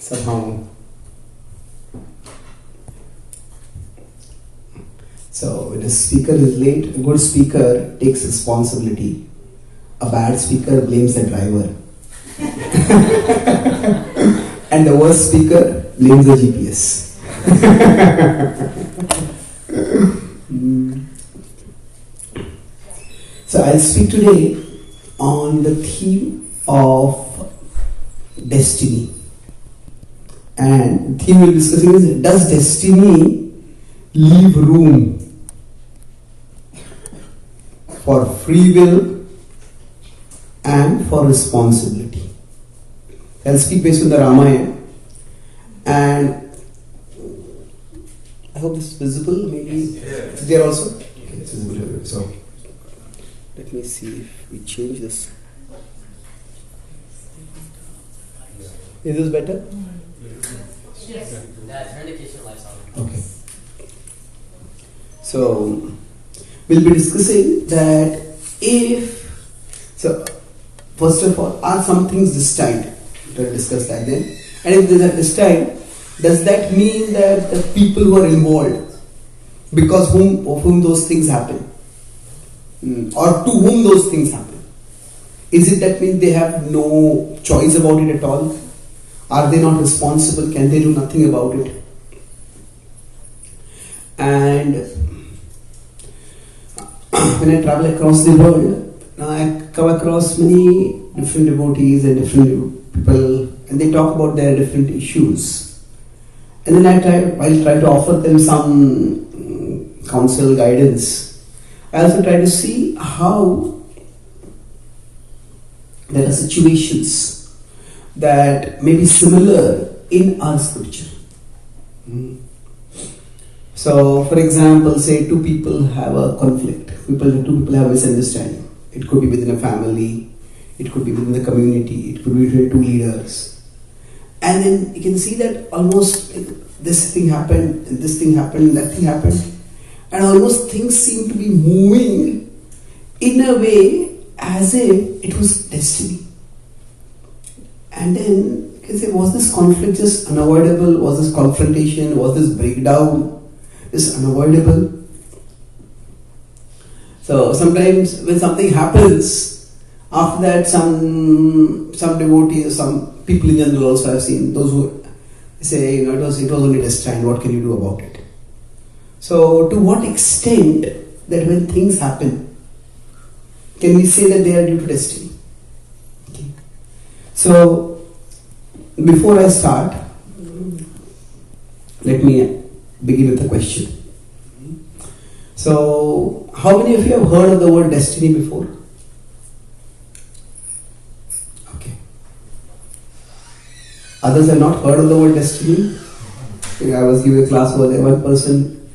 somehow. So when a speaker is late, a good speaker takes responsibility. A bad speaker blames the driver. And the worst speaker blames the GPS. So I'll speak today on the theme of destiny. And the theme we'll be discussing is, does destiny leave room for free will and for responsibility? I'll speak based on the Ramayana, and I hope this is visible. Maybe yes. there also. Okay, it's visible. So let me see if we change this. Is this better? Yes. Turn the kitchen lights on. Okay. So we'll be discussing that first of all, are some things destined? We'll discuss that then. And if they are destined, does that mean that the people who are involved, because of whom those things happen, or to whom those things happen, is it that means they have no choice about it at all? Are they not responsible? Can they do nothing about it? And when I travel across the world, I come across many different devotees and different people, and they talk about their different issues. And then I'll try to offer them some counsel, guidance. I also try to see how there are situations that may be similar in our scripture. So, for example, say two people have a conflict. Two people have a misunderstanding. It could be within a family, it could be within the community, it could be between two leaders. And then you can see that almost this thing happened, this thing happened, that thing happened. And almost things seem to be moving in a way as if it was destiny. And then you can say, was this conflict just unavoidable? Was this confrontation? Was this breakdown just unavoidable? So sometimes when something happens, after that some devotees, some people in general also I've seen, those who say, it was only destined, what can you do about it? So to what extent that when things happen, can we say that they are due to destiny? Okay. So before I start, let me begin with a question. So, how many of you have heard of the word destiny before? Okay. Others have not heard of the word destiny? I was giving a class over there. One person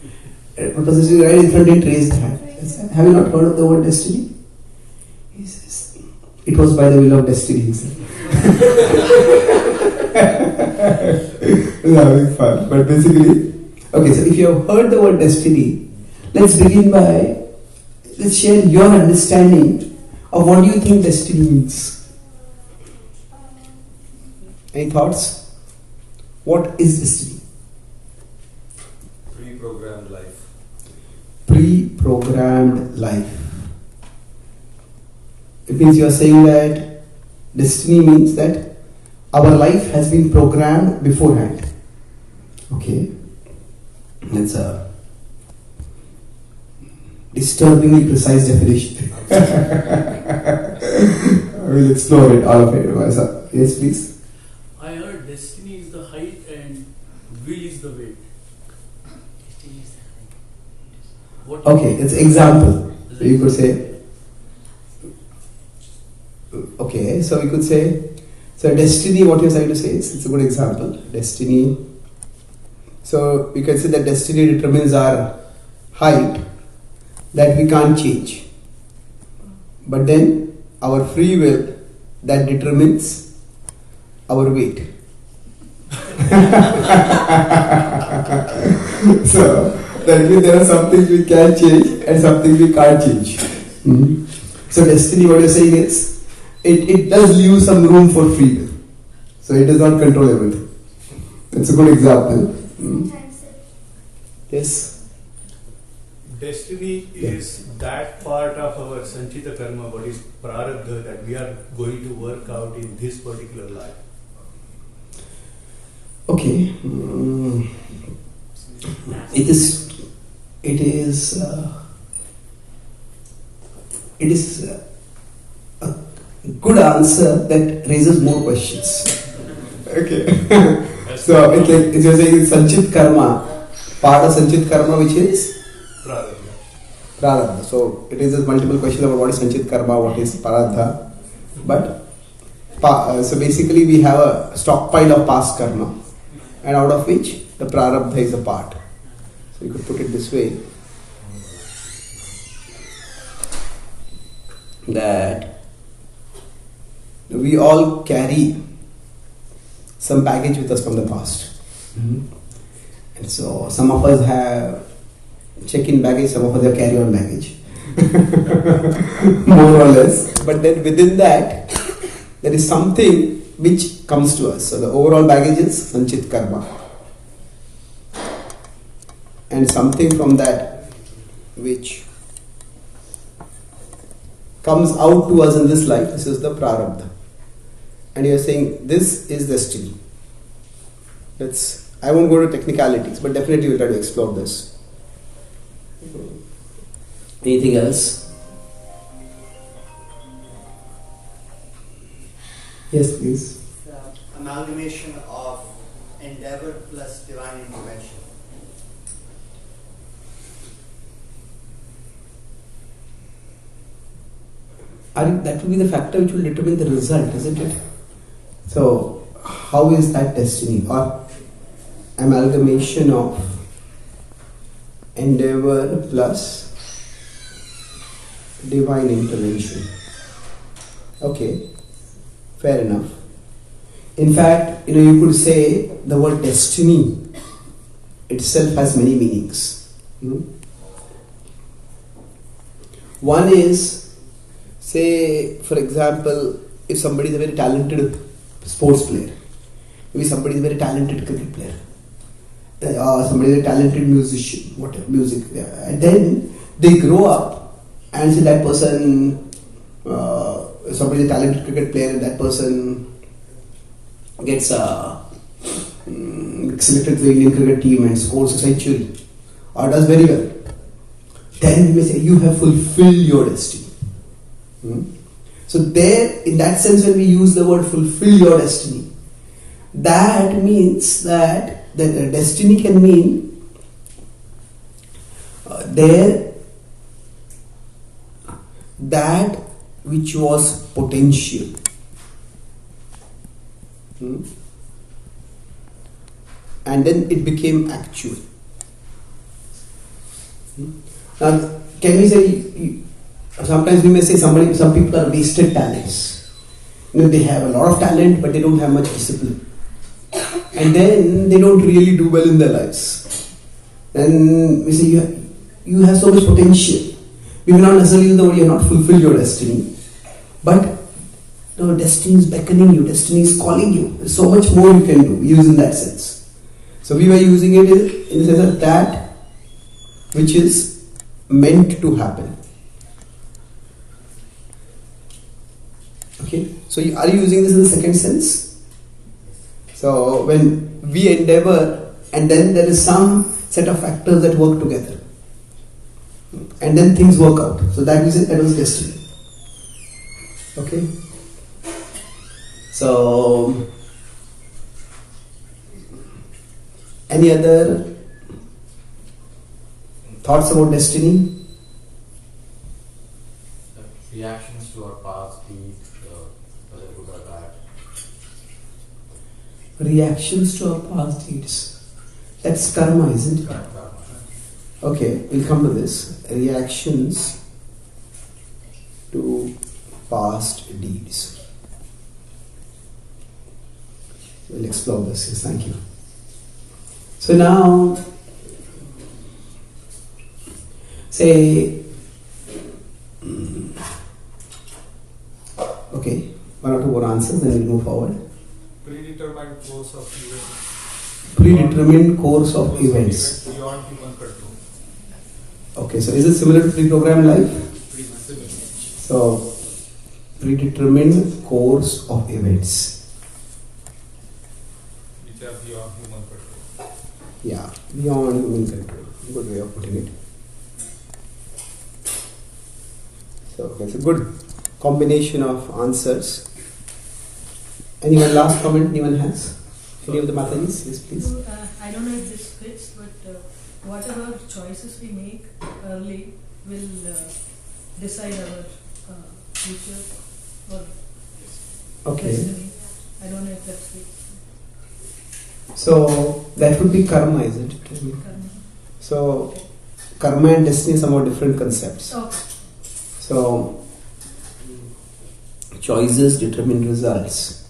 sitting right in front didn't raise the hand. Have you not heard of the word destiny? He says, it was by the will of destiny himself. It's having fun. But basically, okay, so if you have heard the word destiny, let's begin by, let's share your understanding of what do you think destiny means. Any thoughts? What is destiny? Pre-programmed life. Pre-programmed life. It means you are saying that destiny means that our life has been programmed beforehand. Okay. That's a disturbingly precise definition. I will explore it, all of it. Yes, please. I heard destiny is the height and will is the weight. Okay, it's example. So you could say, okay, so we could say, so destiny, what you're trying to say is, it's a good example. Destiny. So we can say that destiny determines our height that we can't change. But then our free will that determines our weight. So that means there are some things we can change and some things we can't change. Mm-hmm. So destiny, what you're saying is, it does leave some room for free will. So it does not control everything. That's a good example. Yes. Destiny is that part of our Sanchita Karma, what is Prarabdha, that we are going to work out in this particular life. Okay. It is a good answer that raises more questions. Okay. So it's like you're saying Sanchit Karma, part of Sanchit Karma which is Prarabdha. So it raises multiple questions about what is Sanchit Karma, what is Prarabdha. But so basically we have a stockpile of past karma, and out of which the Prarabdha is a part. So you could put it this way, that we all carry some baggage with us from the past. And so some of us have check-in baggage, some of us have carry-on baggage. More or less. But then within that, there is something which comes to us. So the overall baggage is Sanchit Karma. And something from that which comes out to us in this life, this is the Prarabdha. And you are saying this is destiny. I won't go to technicalities, but definitely we'll try to explore this. Anything else? Yes, please. The amalgamation of endeavor plus divine intervention. That will be the factor which will determine the result, isn't it? So, how is that destiny or amalgamation of endeavor plus divine intervention? Okay, fair enough. In fact, you could say the word destiny itself has many meanings. One is, say, for example, if somebody is a very talented sports player, maybe somebody is a very talented cricket player, somebody is a talented musician, whatever, music, and then they grow up and say that person, somebody is a talented cricket player and that person gets selected to the Indian cricket team and scores a century or does very well. Then we may say you have fulfilled your destiny. So there, in that sense, when we use the word fulfill your destiny, that means that the destiny can mean that which was potential. And then it became actual. Now, can we say, sometimes we may say some people are wasted talents. They have a lot of talent, but they don't have much discipline. And then they don't really do well in their lives. Then we say, you have so much potential. We may not necessarily use the word you have not fulfilled your destiny. But destiny is beckoning you, destiny is calling you. There's so much more you can do, use in that sense. So we were using it in the sense of that which is meant to happen. Okay, so are you using this in the second sense? So when we endeavor and then there is some set of factors that work together and then things work out. So that was destiny. Okay. So any other thoughts about destiny? Reactions to our past deeds, whether good or bad. Reactions to our past deeds. That's karma, isn't it? Okay, we'll come to this. Reactions to past deeds. We'll explore this. Yes, thank you. So now, say, okay, one or two more answers, then we'll move forward. Predetermined course of events. Predetermined course of events. Beyond human control. Okay, so is it similar to pre-programmed life? Pretty much similar. So, predetermined course of events. Which are beyond human control. Yeah, beyond human control. Good way of putting it. So, that's a good combination of answers. Anyone last comment anyone has? Any of the Matanis? Yes, please. So, I don't know if this fits, but whatever choices we make early will decide our future or Okay. destiny. I don't know if that fits. So, that would be karma, isn't it? Karma. So, karma and destiny are somewhat different concepts. Okay. So, choices determine results.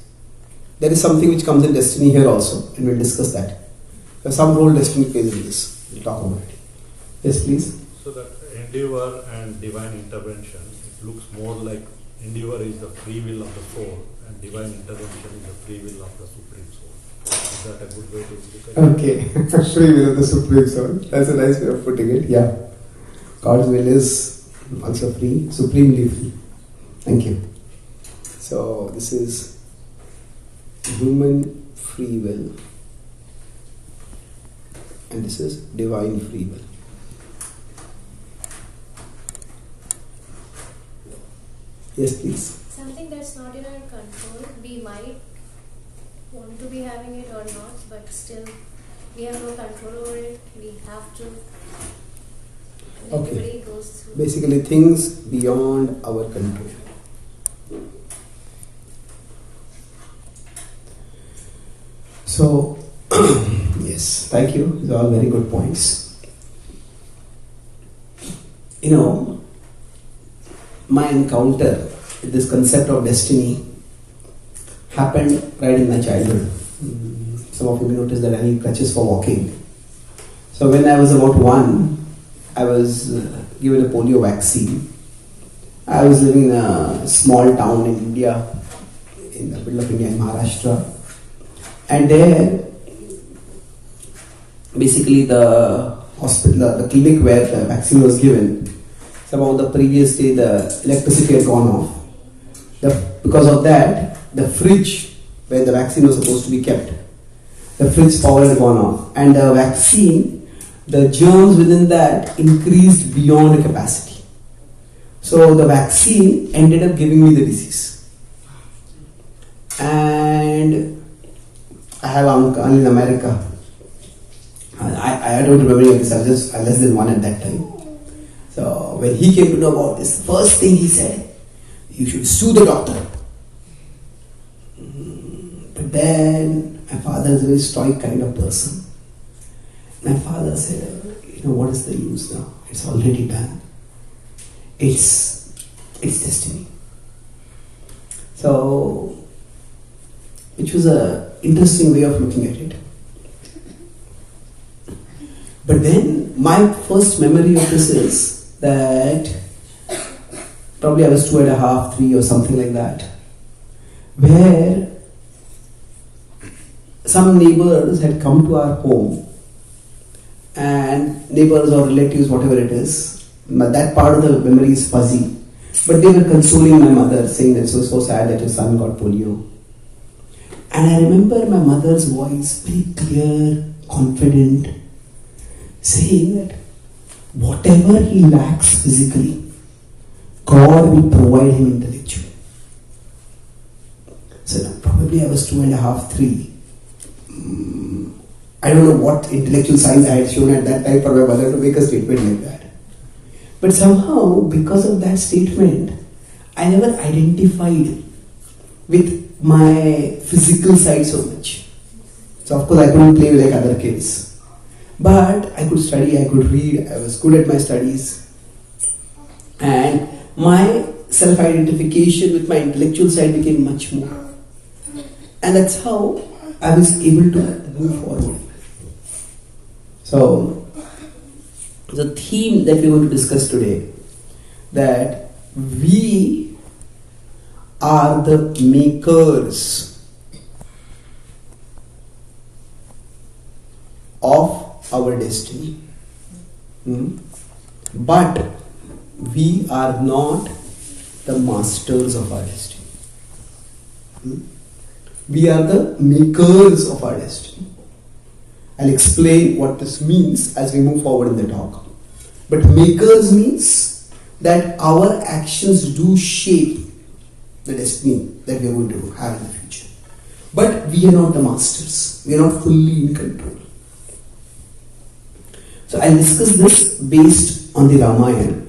There is something which comes in destiny here also, and we'll discuss that. There's some role destiny plays in this. We'll talk about it. Yes, please. So that endeavor and divine intervention, it looks more like endeavor is the free will of the soul and divine intervention is the free will of the supreme soul. Is that a good way to look at it? Okay, free will of the supreme soul. That's a nice way of putting it. Yeah, God's will is also free, supremely free. Thank you. So this is human free will, and this is divine free will. Yes, please. Something that's not in our control, we might want to be having it or not, but still we have no control over it. We have to. And Okay. everybody goes through. Basically, things beyond our control. So, yes, thank you. These are all very good points. You know, my encounter with this concept of destiny happened right in my childhood. Some of you may notice that I need crutches for walking. So when I was about 1, I was given a polio vaccine. I was living in a small town in India, in the middle of India, in Maharashtra. And there, basically the hospital, the clinic where the vaccine was given, somehow the previous day the electricity had gone off. Because of that, the fridge where the vaccine was supposed to be kept, the fridge power had gone off. And the vaccine, the germs within that increased beyond capacity. So the vaccine ended up giving me the disease. And I have an uncle in America. I don't remember any of this, I was just less than 1 at that time. So when he came to know about this, the first thing he said, you should sue the doctor. But then my father is a very stoic kind of person. My father said, what is the use now? It's already done. It's destiny. So, which was an interesting way of looking at it. But then, my first memory of this is that probably I was 2.5, 3 or something like that, where some neighbors had come to our home, and neighbors or relatives, whatever it is, that part of the memory is fuzzy, but they were consoling my mother, saying that so sad that your son got polio. And I remember my mother's voice, very clear, confident, saying that whatever he lacks physically, God will provide him intellectually. So probably I was 2.5, 3. I don't know what intellectual signs I had shown at that time for my mother to make a statement like that. But somehow, because of that statement, I never identified with my physical side so much. So of course I couldn't play like other kids. But I could study, I could read, I was good at my studies. And my self-identification with my intellectual side became much more. And that's how I was able to move forward. So, the theme that we're going to discuss today, that we are the makers of our destiny. But we are not the masters of our destiny. We are the makers of our destiny. I'll explain what this means as we move forward in the talk. But makers means that our actions do shape the destiny that we are going to have in the future. But we are not the masters. We are not fully in control. So I'll discuss this based on the Ramayana.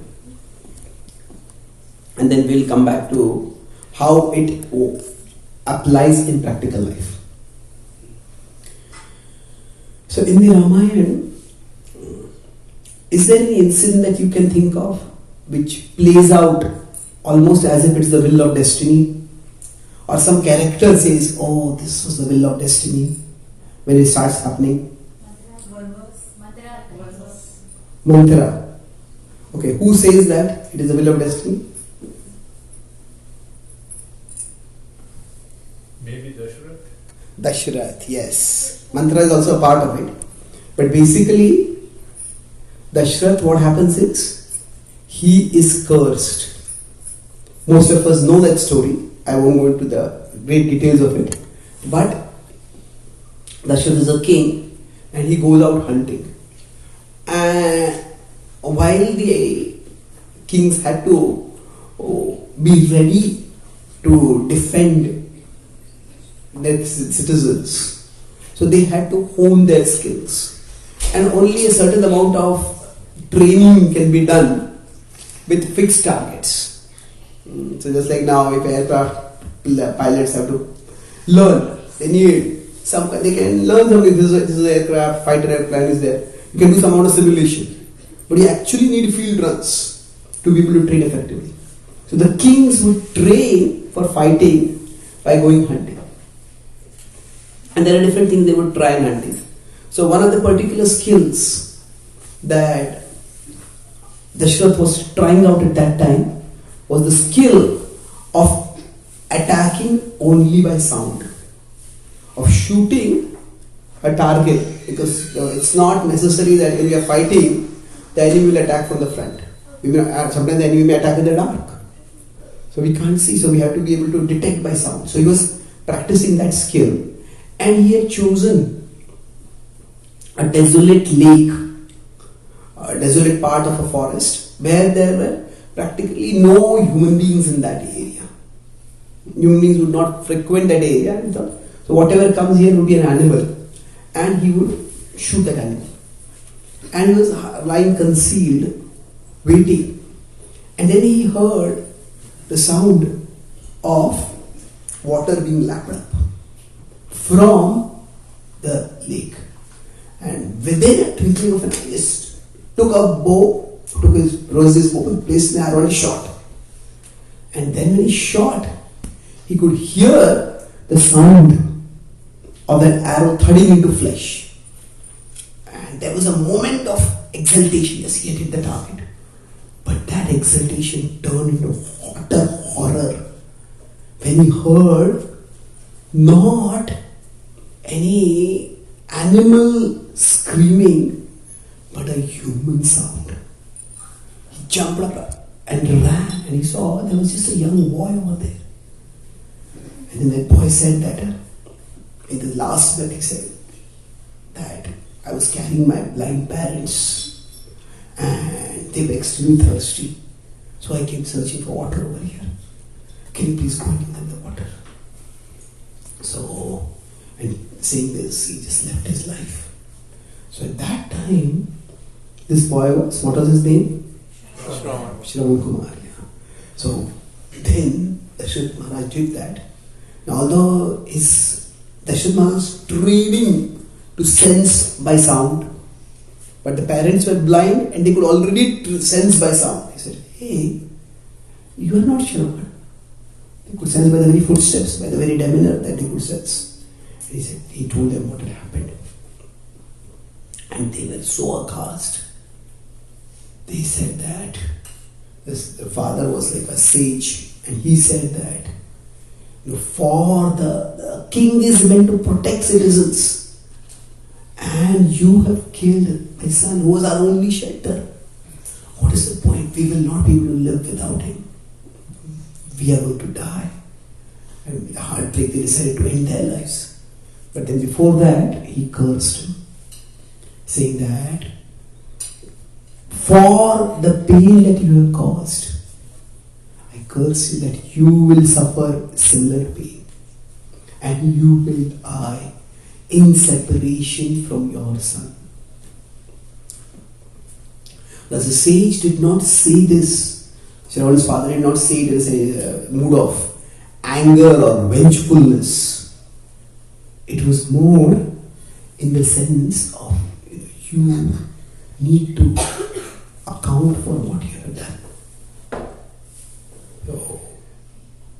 And then we'll come back to how it applies in practical life. So in the Ramayana, is there any incident that you can think of which plays out almost as if it's the will of destiny? Or some character says, oh, this was the will of destiny, when it starts happening? Mantra. Okay, who says that it is the will of destiny? Maybe Dasharatha. Dasharatha, yes. Mantra is also a part of it. But basically, Dasharatha, what happens is, he is cursed. Most of us know that story. I won't go into the great details of it. But Dasharatha is a king and he goes out hunting. And while the kings had to be ready to defend their citizens, so they had to hone their skills. And only a certain amount of training can be done with fixed targets. So just like now, if aircraft pilots have to learn, they can learn something. This is an aircraft, fighter airplane is there. You can do some amount of simulation. But you actually need field runs to be able to train effectively. So the kings would train for fighting by going hunting. And there are different things they would try in hunting. So one of the particular skills that Dasharatha was trying out at that time was the skill of attacking only by sound, of shooting a target, because it's not necessary that when we are fighting, the enemy will attack from the front. Sometimes the enemy may attack in the dark. So we can't see, so we have to be able to detect by sound. So he was practicing that skill, and he had chosen a desolate lake, a desolate part of a forest where there were practically no human beings in that area. Human beings would not frequent that area. So whatever comes here would be an animal, and he would shoot that animal. And he was lying concealed, waiting. And then he heard the sound of water being lapped up from the lake. And within a twinkling of an eye, he just took a bow, rose his bow and placed an arrow and shot. And then when he shot, he could hear the sound of an arrow thudding into flesh. And there was a moment of exultation. Yes, he had hit the target. But that exultation turned into utter horror when he heard not any animal screaming, but a human sound. He jumped up and ran, and he saw there was just a young boy over there. And then that boy said that in the last breath he said that I was carrying my blind parents and they were extremely thirsty, so I came searching for water over here. Can you please go and give them the water? So, and saying this, he just left his life. So at that time, this boy was, what was his name? Shravan Kumar. Yeah. So then Dasharatha Maharaj did that. Now, although Dasharatha Maharaj was training to sense by sound, but the parents were blind and they could already sense by sound. He said, hey, you are not Shravan. They could sense by the very footsteps, by the very demeanor that they could sense. And he told them what had happened. And they were so aghast. They said that the father was like a sage, and he said that for the king is meant to protect citizens, and you have killed my son who was our only shelter. What is the point? We will not be able to live without him. We are going to die. And with heartbreak, they decided to end their lives. But then before that, he cursed him, saying that for the pain that you have caused, I curse you that you will suffer similar pain, and you will die in separation from your son. Thus the sage did not say this. Sharon's father did not say it as a mood of anger or vengefulness. It was more in the sense of you need to account for what you have done. So,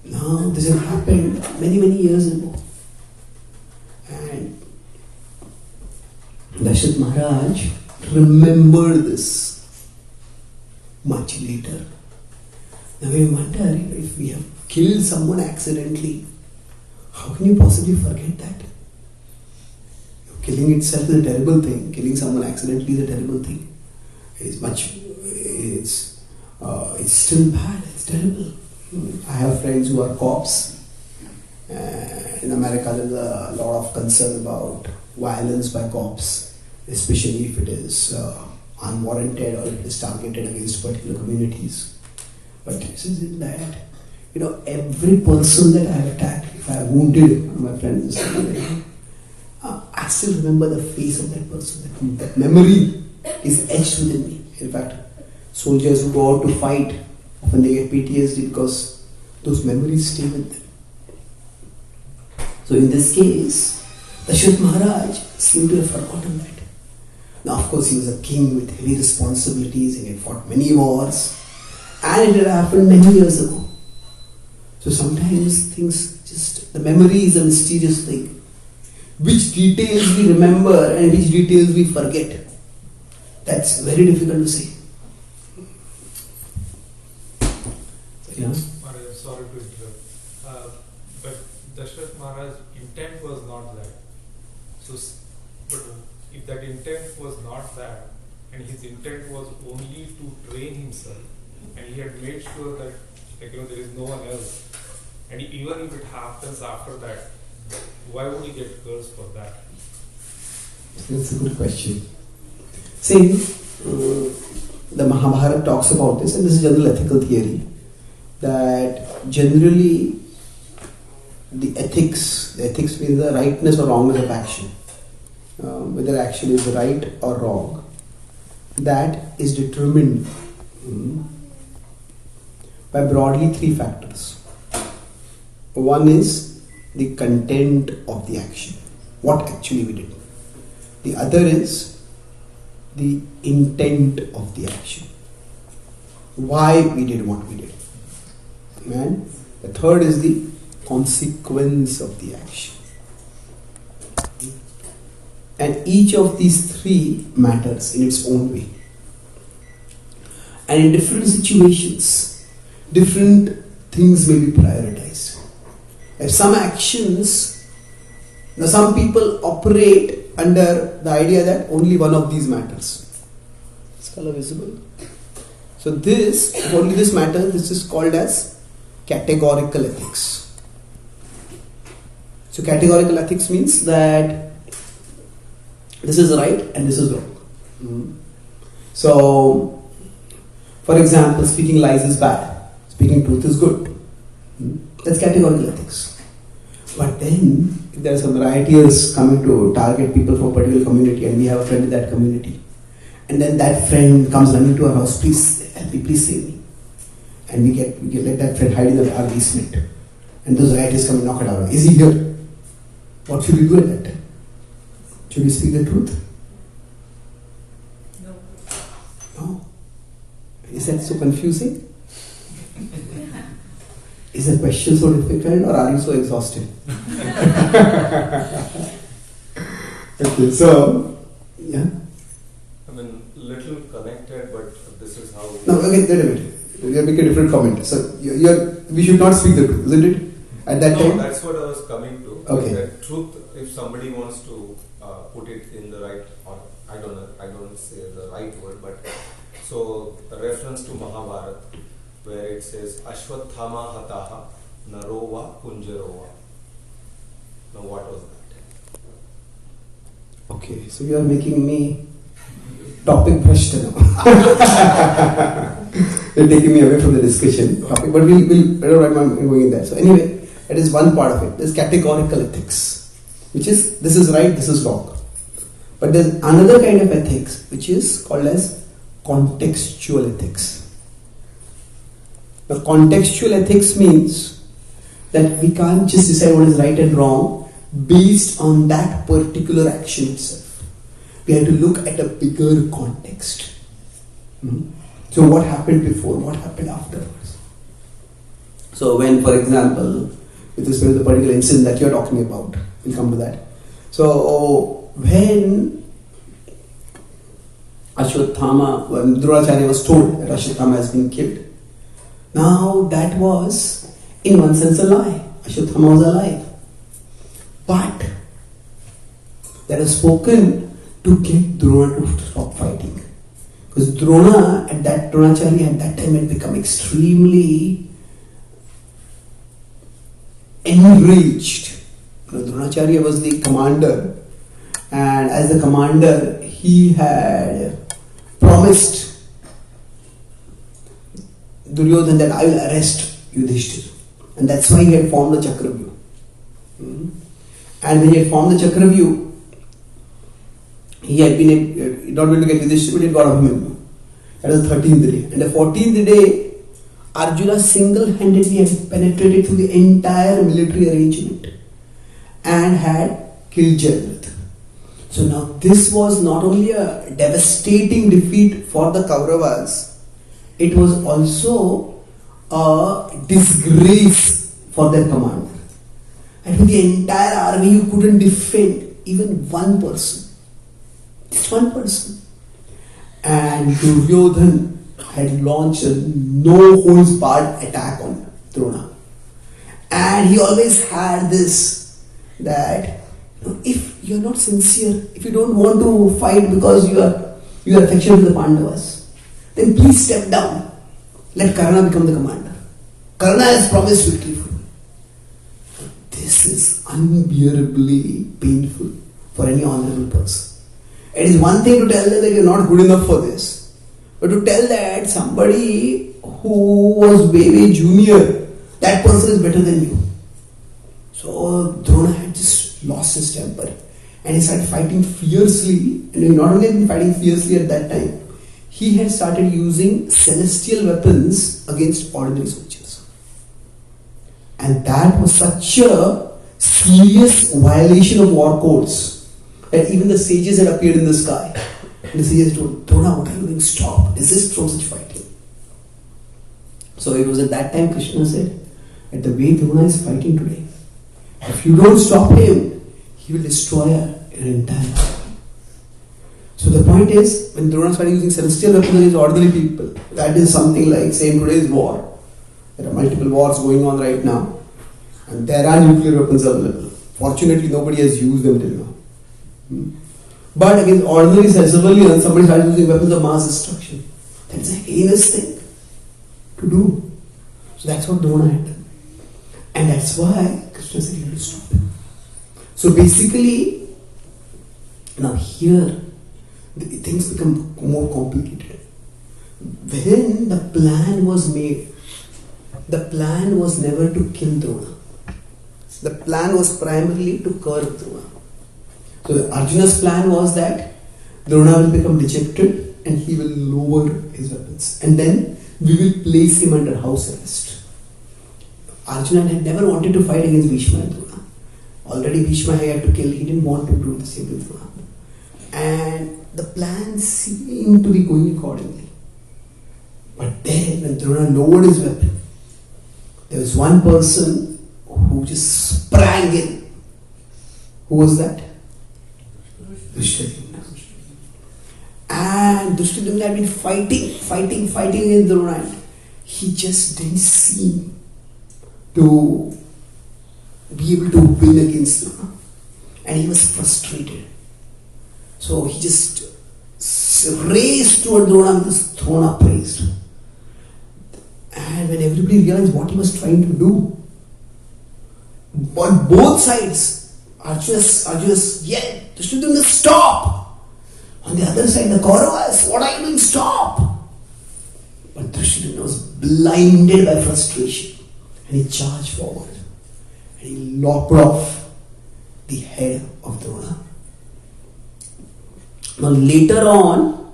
now this has happened many years ago. And Dasharatha Maharaj remembered this much later. Now we wonder, if we have killed someone accidentally, how can you possibly forget that? Killing itself is a terrible thing. Killing someone accidentally is a terrible thing. It's still bad. It's terrible. I have friends who are cops. In America, there's a lot of concern about violence by cops, especially if it is unwarranted or it is targeted against particular communities. But this is that, every person that I have attacked, if I have wounded one of my friends, I still remember the face of that person. That memory is etched within me. In fact, soldiers who go out to fight, often they get PTSD because those memories stay with them. So in this case, Dasharatha Maharaj seemed to have forgotten that. Now, of course, he was a king with heavy responsibilities and he had fought many wars, and it had happened many years ago. So sometimes the memory is a mysterious thing. Which details we remember and which details we forget, that's very difficult to say. Yeah? Sorry to interrupt. But Dasharatha Maharaj's intent was not that. But if that intent was not that, and his intent was only to train himself, and he had made sure that there is no one else, and even if it happens after that, why would he get cursed for that? That's a good question. See, the Mahabharata talks about this, and this is general ethical theory, that generally the ethics means the rightness or wrongness of action, whether action is right or wrong, that is determined by broadly three factors. One is the content of the action, what actually we did. The other is the intent of the action, why we did what we did. And the third is the consequence of the action. And each of these three matters in its own way. And in different situations, different things may be prioritized. If some actions, some people operate under the idea that only one of these matters. Is color visible? So if only this matters, this is called as categorical ethics. So categorical ethics means that this is right and this is wrong. So, for example, speaking lies is bad, speaking truth is good. That's categorical ethics. But then, if there are some rioters coming to target people from a particular community, and we have a friend in that community, and then that friend comes running to our house, please help me, please save me. And we let that friend hide in our basement. And those rioters come and knock at our door. Is he here? What should we do at that time? Should we speak the truth? No. Is that so confusing? Is the question so difficult, or are you so exhausted? Okay, so, yeah? Little connected, but this is how... No, okay, wait a minute. We are making a different comment. So, we should not speak the truth, isn't it? At that time? No, that's what I was coming to. Okay. That truth, if somebody wants to put it in the right, or I don't say the right word, but so the reference to Mahabharata, where it says Ashwathama hataha narova kunjarova. Now what was that? Okay, so you are making me topic brushed now. You're taking me away from the discussion topic, but I don't mind going in there. So anyway, that is one part of it. There's categorical ethics, which is this is right, this is wrong. But there's another kind of ethics, which is called as contextual ethics. Now, contextual ethics means that we can't just decide what is right and wrong based on that particular action itself. We have to look at a bigger context. So what happened before, what happened afterwards? So when, for example, with respect to the particular incident that you are talking about, we'll come to that. So when when Dronacharya was told that Ashwatthama has been killed, now that was in one sense a lie. Ashwatthama was alive. But that was spoken to get Drona to stop fighting. Because Dronacharya at that time had become extremely enraged. Dronacharya was the commander, and as the commander, he had promised Duryodhana that I will arrest Yudhishthira, and that's why he had formed the Chakravyuh. And when he had formed the Chakravyuh, he had been not able to get Yudhishthira, but he had got Abhimanyu. That was the 13th day. And the 14th day, Arjuna single-handedly had penetrated through the entire military arrangement and had killed Jayadratha. So now this was not only a devastating defeat for the Kauravas, it was also a disgrace for their commander. And with the entire army, you couldn't defend even one person. Just one person. And Duryodhana had launched a no-holds-barred attack on Drona. And he always had this, that if you're not sincere, if you don't want to fight because you are affectionate to the Pandavas, then please step down. Let Karna become the commander. Karna has promised victory for you. This is unbearably painful for any honorable person. It is one thing to tell them that you're not good enough for this, but to tell that somebody who was way junior, that person is better than you. So Drona had just lost his temper and he started fighting fiercely. And he not only had been fighting fiercely at that time, he had started using celestial weapons against ordinary soldiers. And that was such a serious violation of war codes that even the sages had appeared in the sky. And the sages told, Drona, what are you doing? Stop. Desist from such fighting. So it was at that time Krishna said, at the way Drona is fighting today, if you don't stop him, he will destroy your entire army. So the point is, when Drona started using celestial weapons against ordinary people, that is something like, say, in today's war. There are multiple wars going on right now, and there are nuclear weapons available. Fortunately, nobody has used them till now. But against ordinary civilians, somebody started using weapons of mass destruction. That is a heinous thing to do. So that's what Drona had done. And that's why Krishna said you have to stop him. So basically, now here, things become more complicated. When the plan was made, the plan was never to kill Drona. The plan was primarily to curb Drona. So Arjuna's plan was that Drona will become dejected and he will lower his weapons. And then we will place him under house arrest. Arjuna had never wanted to fight against Bhishma and Drona. Already Bhishma had to kill, he didn't want to do the same with Drona. And the plan seemed to be going accordingly. But then when Drona lowered his weapon, there was one person who just sprang in. Who was that? Drishtadyumna. And Drishtadyumna had been fighting against Drona. He just didn't seem to be able to win against Drona. and he was frustrated. So he just raced toward Drona with his throne upraised. And when everybody realized what he was trying to do, on both sides, Arjuna's yelled, Drishtadyumna, stop! On the other side, the Kauravas, what are you doing? Stop! But Drishtadyumna was blinded by frustration, and he charged forward, and he lopped off the head of Drona. Now later on,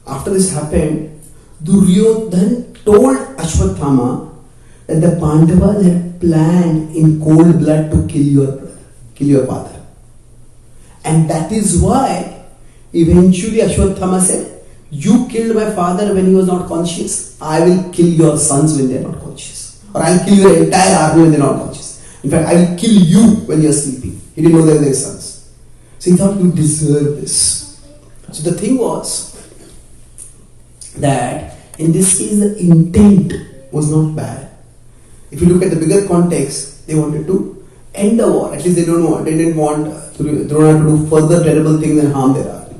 after this happened, Duryodhan told Ashwathama that the Pandavas had planned in cold blood to kill your father. And that is why eventually Ashwathama said, you killed my father when he was not conscious, I will kill your sons when they are not conscious. Or I will kill your entire army when they are not conscious. In fact, I will kill you when you are sleeping. He didn't know they were their sons. So he thought, you deserve this. So the thing was that in this case the intent was not bad. If you look at the bigger context, they wanted to end the war. At least they didn't want Drona to do further terrible things and harm their army.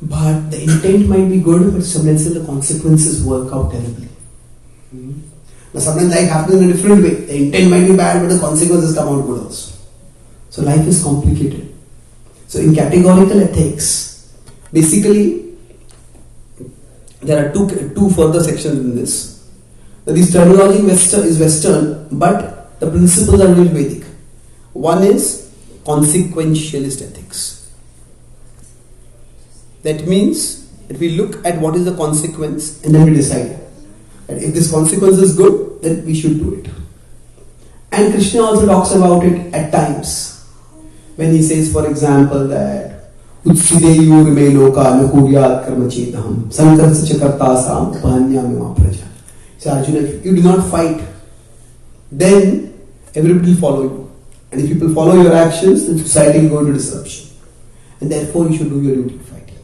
But the intent might be good, but sometimes the consequences work out terribly. Now sometimes life happens in a different way. The intent might be bad, but the consequences come out good also. So life is complicated. So in categorical ethics, basically there are two further sections in this. Now, this terminology is Western, but the principles are very Vedic. One is consequentialist ethics. That means that we look at what is the consequence and then we decide that if this consequence is good, then we should do it. And Krishna also talks about it at times. When he says, for example, that Utsideyur me loka nakuryat karmachetaham sankarsa chakartasam upahanyamima praja. So Arjuna, if you do not fight, then everybody will follow you. And if people follow your actions, then society will go into disruption. And therefore you should do your duty of fighting.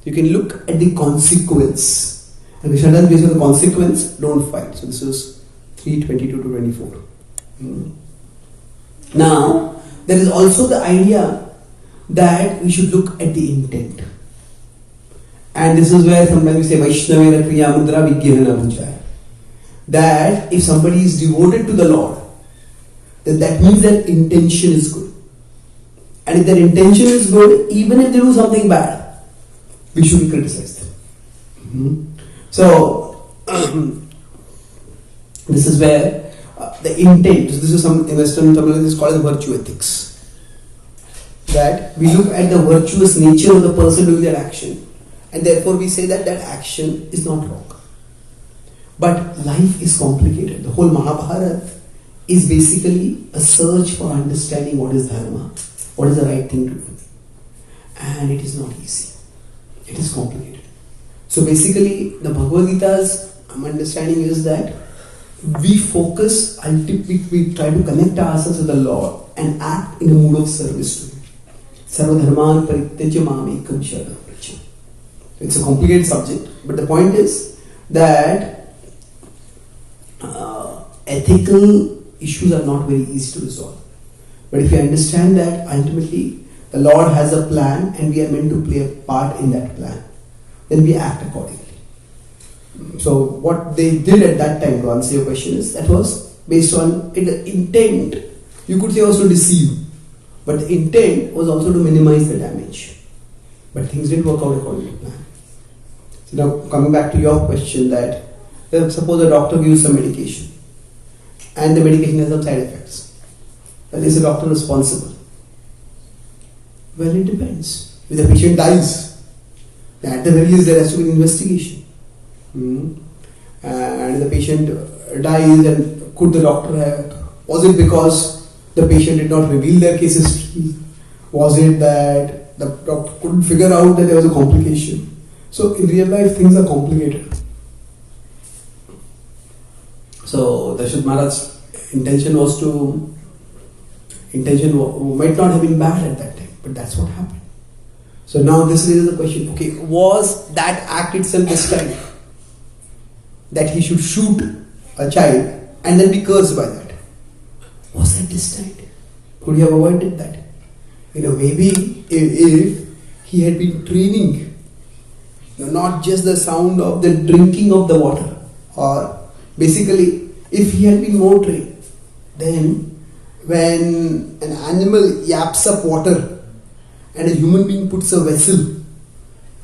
You can look at the consequence. And Krishna does based on the consequence, don't fight. So this is 3:22 to 24. Now, there is also the idea that we should look at the intent. And this is where sometimes we say Vaishnavena Kriya Mudra Vigyahana Bhujaya. That if somebody is devoted to the Lord, then that means that intention is good. And if their intention is good, even if they do something bad, we shouldn't criticize them. So, this is where the intent, this is some in Western terminology is called as virtue ethics. That we look at the virtuous nature of the person doing that action, and therefore we say that that action is not wrong. But life is complicated. The whole Mahabharata is basically a search for understanding what is dharma, what is the right thing to do. And it is not easy. It is complicated. So basically, the Bhagavad Gita's understanding is that we focus, we try to connect ourselves with the Lord and act in a mood of service to Him. Sarvadharman parityajya mamekam sharanam vraja. It's a complicated subject, but the point is that ethical issues are not very easy to resolve. But if you understand that ultimately the Lord has a plan and we are meant to play a part in that plan, then we act accordingly. So what they did at that time, to answer your question, is that was based on intent. You could say also deceive, but the intent was also to minimize the damage. But things didn't work out according to plan. So now coming back to your question, that suppose a doctor gives some medication and the medication has some side effects. Then is the doctor responsible? Well, it depends. If the patient dies, at the very least there has to be an investigation. And the patient dies, and could the doctor have, was it because the patient did not reveal their case history? Was it that the doctor couldn't figure out that there was a complication? So in real life things are complicated. So Dasharatha Maharaj's intention might not have been bad at that time, but that's what happened. So now this raises the question, okay, was that act itself destined? That he should shoot a child and then be cursed by that. Was that destined? Could he have avoided that? Maybe if he had been training, not just the sound of the drinking of the water, or basically if he had been more trained, then when an animal yaps up water and a human being puts a vessel,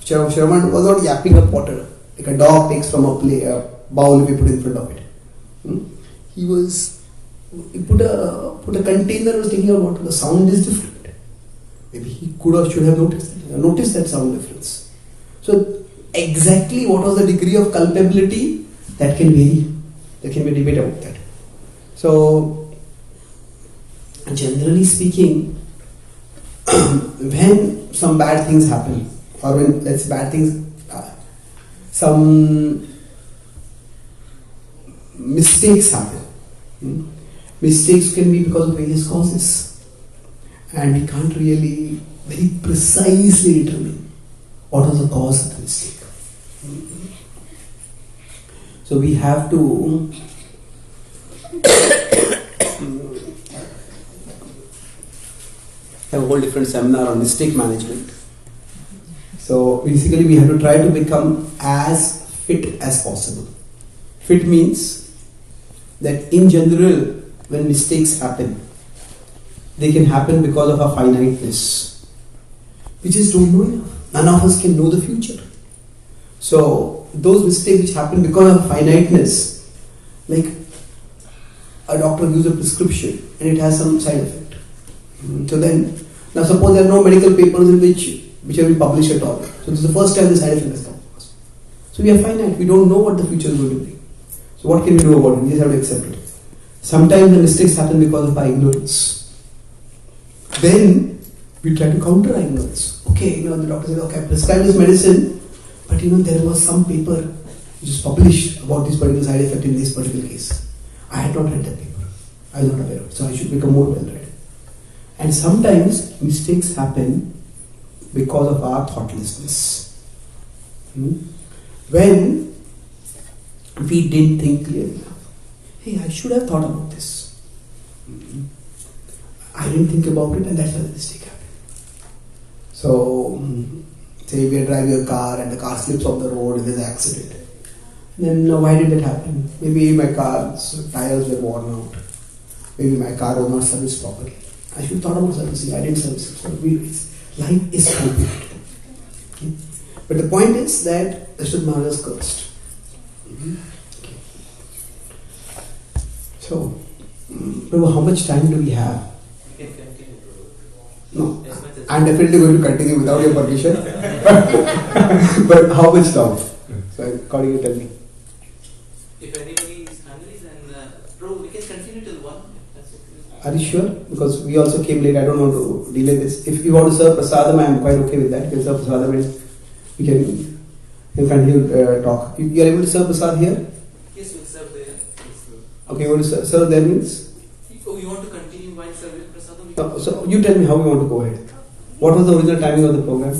Shravan was not yapping up water like a dog takes from a bowl if you put in front of it. He put a container and was taking out water. The sound is different. Maybe he could or should have noticed that sound difference. So exactly what was the degree of culpability, that can vary. There can be a debate about that. So generally speaking, when some bad things happen, or when some mistakes happen. Mistakes can be because of various causes, and we can't really very precisely determine what was the cause of the mistake. So we have to have a whole different seminar on mistake management. So basically we have to try to become as fit as possible. Fit means that in general, when mistakes happen, they can happen because of our finiteness. We just don't know enough. None of us can know the future. So those mistakes which happen because of finiteness, like a doctor gives a prescription and it has some side effect. So then, now suppose there are no medical papers in which have been published at all. So this is the first time the side effect has come to us. So we are finite. We don't know what the future is going to be. So what can we do about it? We just have to accept it. Sometimes the mistakes happen because of our ignorance. Then we try to counter our ignorance. Okay, the doctor says, okay, I prescribed this medicine, but there was some paper which is published about this particular side effect in this particular case. I had not read that paper. I was not aware of it. So I should become more well read. And sometimes mistakes happen because of our thoughtlessness. When we didn't think clearly enough. Hey, I should have thought about this. I didn't think about it, and that's why the mistake happened. So, say we are driving a car and the car slips off the road and there's an accident. Then why did that happen? Maybe my car's tires were worn out. Maybe my car was not serviced properly. I should have thought about servicing. I didn't service it. So life is complicated. Okay? But the point is that Dasratha Maharaj is cursed. Okay. So, Prabhu, how much time do we have? You can continue. No, I'm definitely going to continue without your permission. But how much long? So, according to tell me. If anybody is hungry, then Prabhu, we can continue till 1. That's okay. Are you sure? Because we also came late. I don't want to delay this. If you want to serve prasadam, I am quite okay with that. You can serve prasadam and we can continue talk. You are able to serve prasad here? Yes, we'll serve there. Okay, you want to serve there means? Oh, you want to continue while serving prasadam? No, so you tell me how you want to go ahead. What was the original timing of the program? I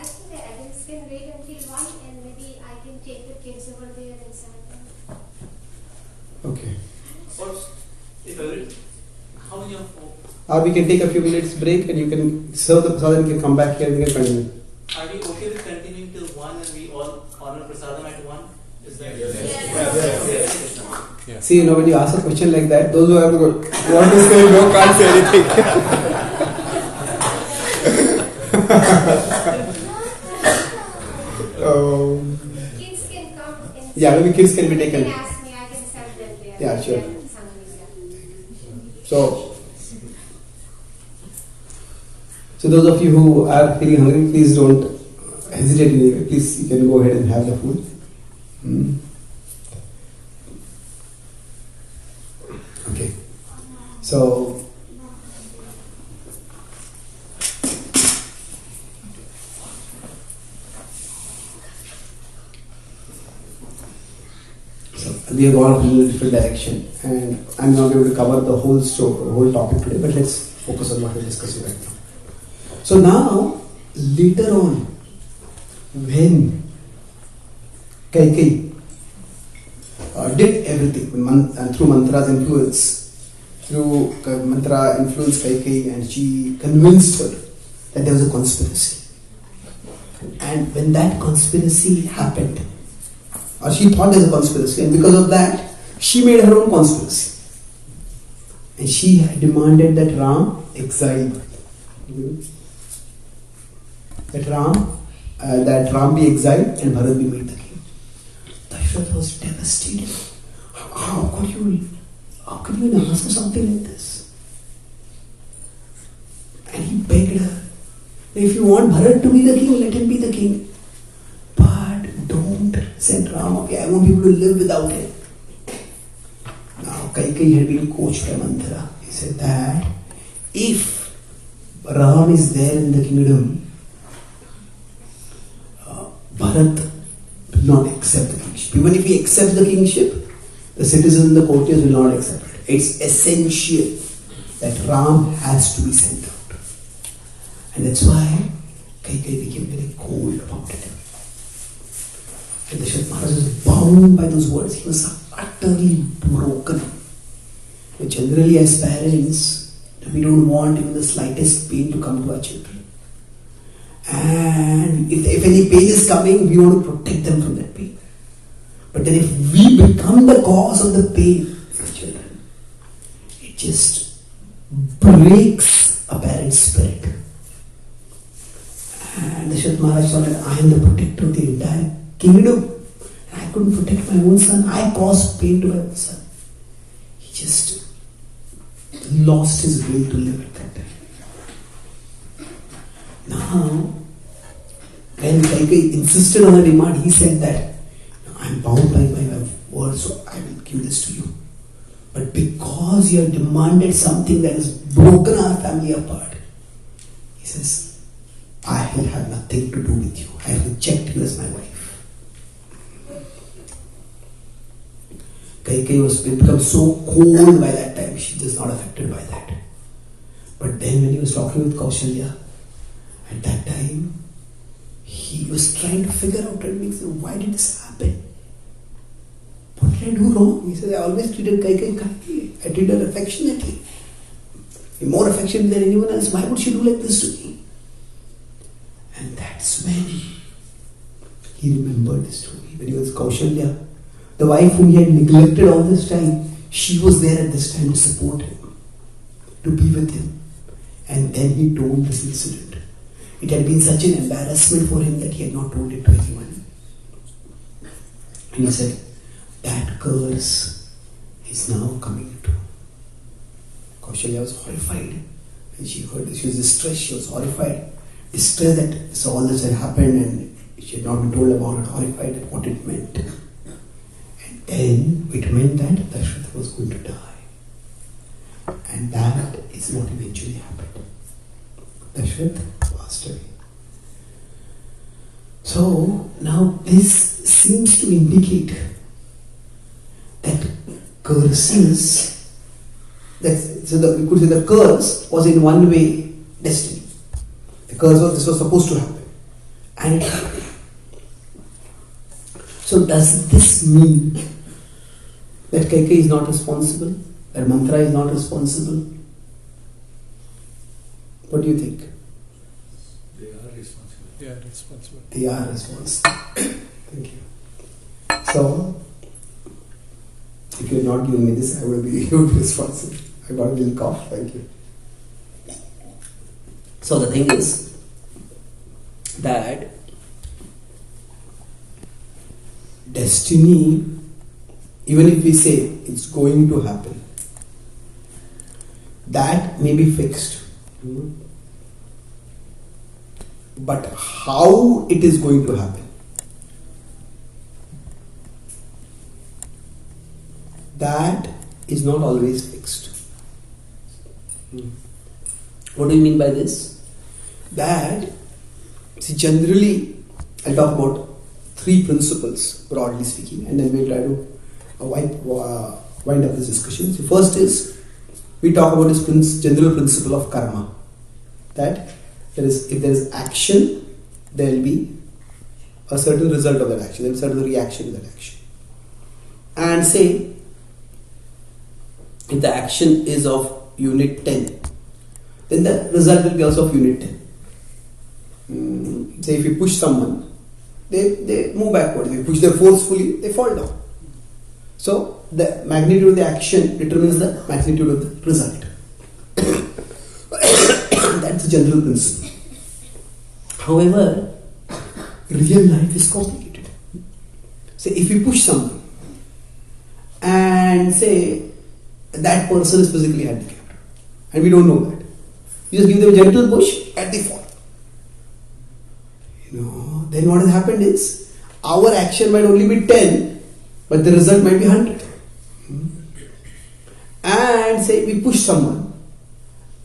think the adults can wait until 1 and maybe I can take the kids over there and serve them. Okay. Or how many of Or we can take a few minutes break and you can serve the prasadam and you can come back here and we can continue. Are we okay with continuing till 1 and we all honor prasadam at 1? Is that Yes. See, when you ask a question like that, those who have to want to say no can't say anything. Kids can come and yeah, maybe kids can be taken. They can ask me, I can serve them there. Yeah, sure. So those of you who are feeling hungry, please don't hesitate anyway. Please, you can go ahead and have the food. Okay. So we have gone in a different direction, and I'm not able to cover the whole whole topic today. But let's focus on what we're discussing right now. So now, later on, when Kaikeyi did everything through mantra's influence, through mantra influenced Kaikeyi, and she convinced her that there was a conspiracy. And when that conspiracy happened, or she thought there was a conspiracy, and because of that, she made her own conspiracy. And she demanded that Ram exile. That Ram be exiled and Bharat be made the king. Dasharatha was devastated. How could you even ask for something like this? And he begged her, if you want Bharat to be the king, let him be the king. But don't send Ram away. I want people to live without him. Now, Kaikeyi had been coached by Manthara. He said that if Ram is there in the kingdom, Bharat will not accept the kingship. Even if he accepts the kingship, the citizens in the courtiers will not accept it. It's essential that Ram has to be sent out. And that's why Kaikeyi became very cold about it. And Dasharatha Maharaj was bound by those words. He was utterly broken. But generally, as parents, we don't want even the slightest pain to come to our children. And if any pain is coming, we want to protect them from that pain. But then if we become the cause of the pain for children, it just breaks a parent's spirit. And Dasharatha Maharaj thought that I am the protector of the entire kingdom. And I couldn't protect my own son. I caused pain to my own son. He just lost his will to live at that time. Now, when Kaikeyi insisted on her demand, he said that I am bound by my word, so I will give this to you. But because you have demanded something that has broken our family apart, he says, I will have nothing to do with you. I reject you as my wife. Kaikeyi was become so cold by that time, she was not affected by that. But then when he was talking with Kaushalya, at that time, he was trying to figure out and why did this happen? What did I do wrong? He said, I always treated Kaikeyi kindly. I treated her affectionately. More affectionate than anyone else. Why would she do like this to me? And that's when he remembered the story. When he was Kaushalya, the wife whom he had neglected all this time, she was there at this time to support him, to be with him. And then he told this incident. It had been such an embarrassment for him that he had not told it to anyone. And he said, that curse is now coming true. Kaushalya was horrified. And she heard this. She was distressed. She was horrified. Distressed that all this had happened and she had not been told about it. Horrified at what it meant. And then it meant that Dasharatha was going to die. And that is what eventually happened. Dasharatha passed away. So now this seems to indicate that curses, we could say the curse was in one way destiny. The curse was, this was supposed to happen. And it happened. So does this mean that Kaikeyi is not responsible? That Mantra is not responsible? What do you think? They are responsible. They are responsible. They are responsible. Thank you. So, if you had not given me this, I would be responsible. I got a little cough. Thank you. So the thing is that destiny, even if we say it's going to happen, that may be fixed. But how it is going to happen, that is not always fixed. What do you mean by this? That, see, generally, I'll talk about 3 principles, broadly speaking, and then we'll try to wind up this discussion. So first is, we talk about this general principle of karma. That if there is action, there will be a certain result of that action, there will be a certain reaction to that action. And say, if the action is of unit 10, then the result will be also of unit 10. Say if you push someone, they move backward. If you push them forcefully, they fall down. So the magnitude of the action determines the magnitude of the result. That's the general principle. However, real life is complicated. Say if you push someone and say that person is physically handicapped and we don't know that, you just give them a gentle push and they fall. Then what has happened is our action might only be 10, but the result might be 100. And say we push someone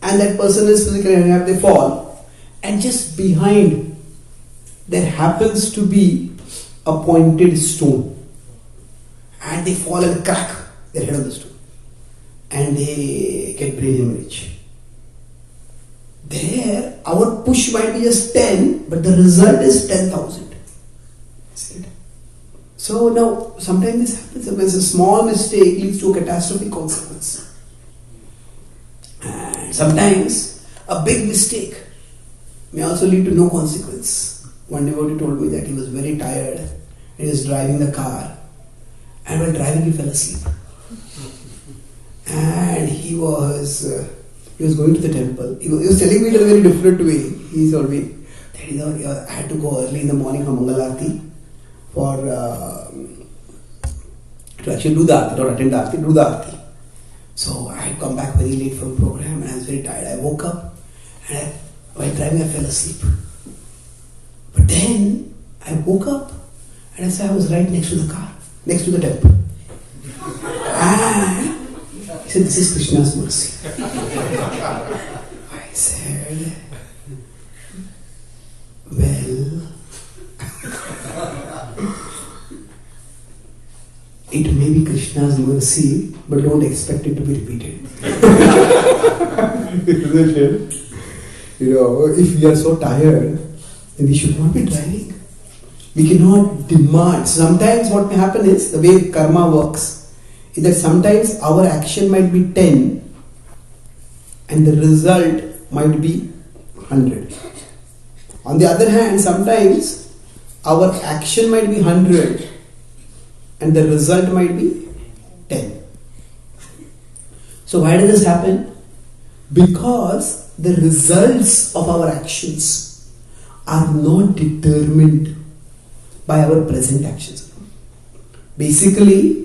and that person is physically handicapped, they fall, and just behind there happens to be a pointed stone and they fall and crack their head on the stone and they get brain hemorrhage. There, our push might be just 10, but the result is 10,000. So now, sometimes this happens. Sometimes a small mistake leads to a catastrophic consequence. And sometimes a big mistake may also lead to no consequence. One devotee told me that he was very tired and he was driving the car, and while driving he fell asleep. And he was going to the temple. He was telling me in a very different way. He told me that I had to go early in the morning for Mangal Aarti to actually do the Aarti, not attend the Aarti, do the Aarti. So I had come back very late from program and I was very tired. I woke up and while driving I fell asleep. But then I woke up and I said I was right next to the car, next to the temple. And he said, this is Krishna's mercy. I said, well, it may be Krishna's mercy, but don't expect it to be repeated. Isn't it? If we are so tired, then we should not be driving. We cannot demand. Sometimes what may happen is, the way karma works, is that sometimes our action might be 10 and the result might be 100. On the other hand, sometimes our action might be 100 and the result might be 10. So why does this happen? Because the results of our actions are not determined by our present actions. Basically,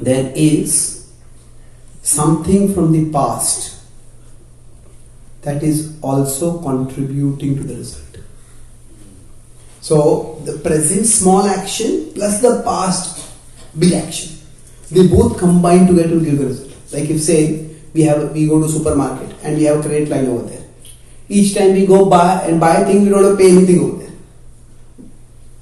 there is something from the past that is also contributing to the result. So, the present small action plus the past big action, they both combine together to give the result. Like if say, we go to supermarket and we have a credit line over there. Each time we go buy things, we don't have to pay anything over there.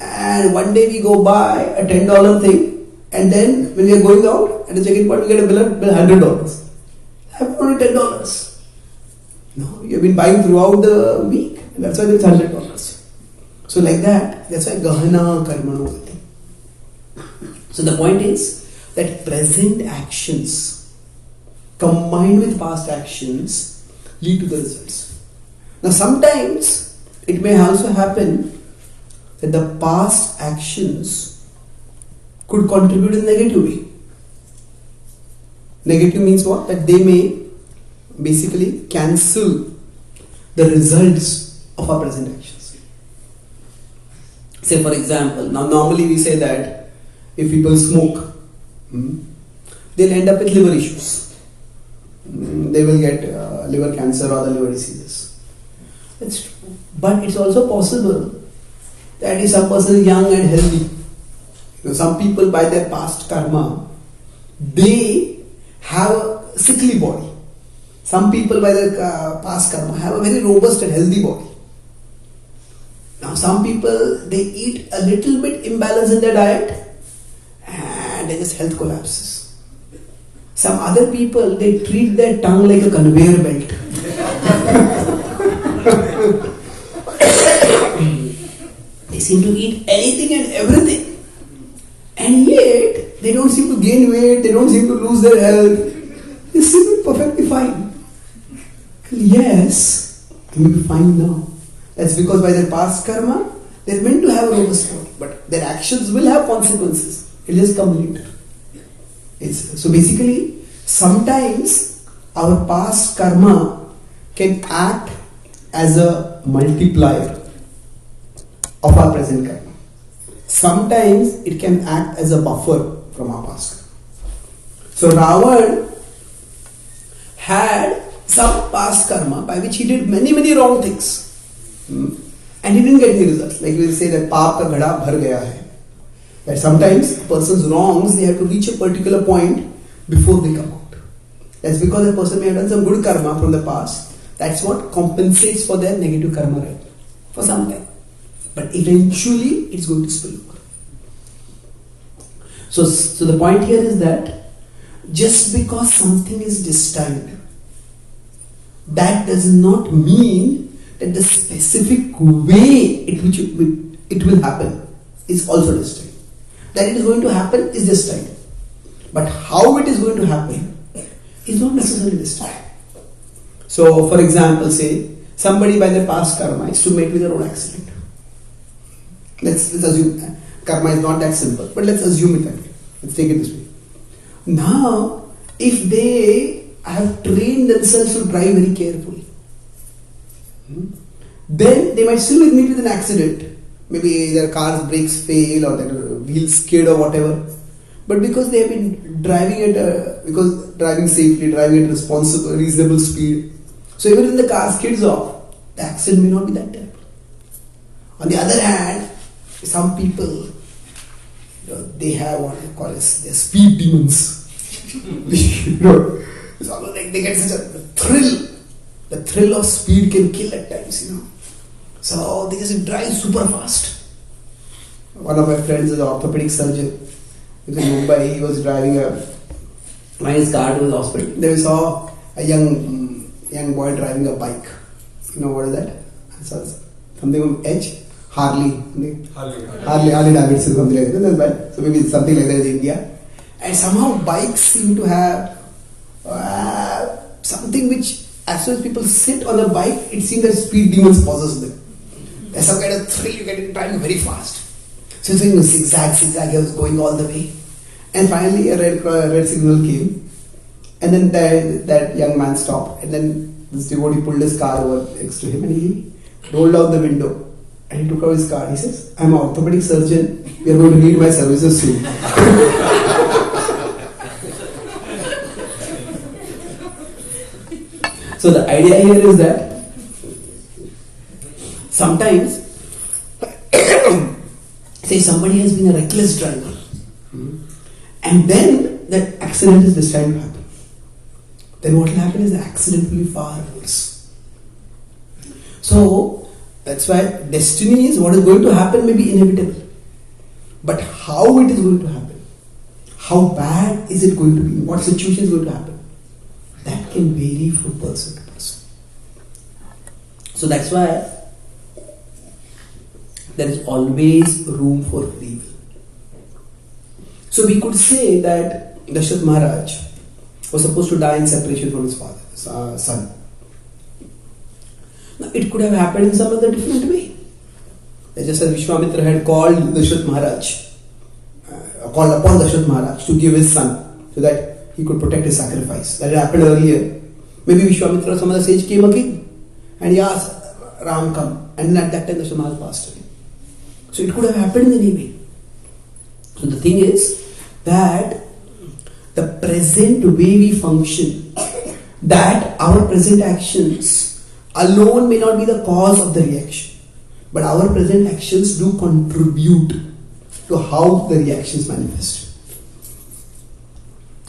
And one day we go buy a $10 thing, and then when we are going out at the check-in point, we get a bill of $100. I have only $10. No, you have been buying throughout the week, and that's why it's $100. So like that's why Gahana Karmano. So the point is that present actions combined with past actions lead to the results. Now sometimes it may also happen that the past actions could contribute in a negative way. Negative means what? That they may basically cancel the results of our present actions. Say for example, now normally we say that if people smoke, they'll end up with liver issues. They will get liver cancer or other liver diseases. That's true. But it's also possible that if some person is young and healthy, some people by their past karma, they have a sickly body. Some people by their past karma have a very robust and healthy body. Now some people, they eat a little bit imbalance in their diet and their just health collapses. Some other people, they treat their tongue like a conveyor belt. They seem to eat anything and everything. And yet, they don't seem to gain weight, they don't seem to lose their health. They seem to be perfectly fine. Yes, they may be fine now. That's because by their past karma, they're meant to have a robust body, but their actions will have consequences. It will just come later. So basically, sometimes our past karma can act as a multiplier of our present karma. Sometimes it can act as a buffer from our past karma. So Ravan had some past karma by which he did many wrong things. And he didn't get any results. Like we will say that paap ka ghada bhar gaya hai. That sometimes a person's wrongs, they have to reach a particular point before they come out. That's because a person may have done some good karma from the past. That's what compensates for their negative karma, right? For some time. But eventually it's going to spill over. So the point here is that just because something is destined, that does not mean that the specific way it will happen is also destined. That it is going to happen is destined. But how it is going to happen is not necessarily destined. So, for example, say somebody by their past karma is to meet with a road accident. Let's assume karma is not that simple, but let's assume it that way. Let's take it this way. Now, if they have trained themselves to drive very carefully, then they might still meet with an accident. Maybe their car's brakes fail or their wheels skid or whatever. But because they have been driving driving safely, driving at reasonable speed, so even if the car skids off, the accident may not be that terrible. On the other hand, some people, they have what they call as their speed demons. It's almost like they get such a thrill. The thrill of speed can kill at times, So they just drive super fast. One of my friends is an orthopedic surgeon. He was in Mumbai. He was driving his car to the hospital. They saw a young boy driving a bike. You know what is that? Something on Edge? Harley Davidson, something like that. So maybe something like that in India. And somehow bikes seem to have something which, as soon as people sit on a bike, it seems that speed demons possess them. There's some kind of thrill you get in driving very fast. So it's going zigzag, he was going all the way. And finally a red signal came. And then that young man stopped. And then this devotee pulled his car over next to him and he rolled down the window. And he took out his card. He says, I'm an orthopedic surgeon. We are going to need my services soon. So the idea here is that sometimes, say somebody has been a reckless driver, and then that accident is destined to happen. Then what will happen is the accident will be far worse. So that's why destiny is what is going to happen may be inevitable. But how it is going to happen, how bad is it going to be, what situation is going to happen, that can vary from person to person. So that's why there is always room for free will. So we could say that Dasharatha Maharaj was supposed to die in separation from his son. Now it could have happened in some other different way. Just as Vishwamitra had called Dasharatha Maharaj, called upon Dasharatha Maharaj to give his son so that he could protect his sacrifice. That had happened earlier. Maybe Vishwamitra or some other sage came again and he asked, Ram come. And at that time Dasharatha Maharaj passed away. So it could have happened in any way. So the thing is that the present way we function, that our present actions alone may not be the cause of the reaction, but our present actions do contribute to how the reactions manifest.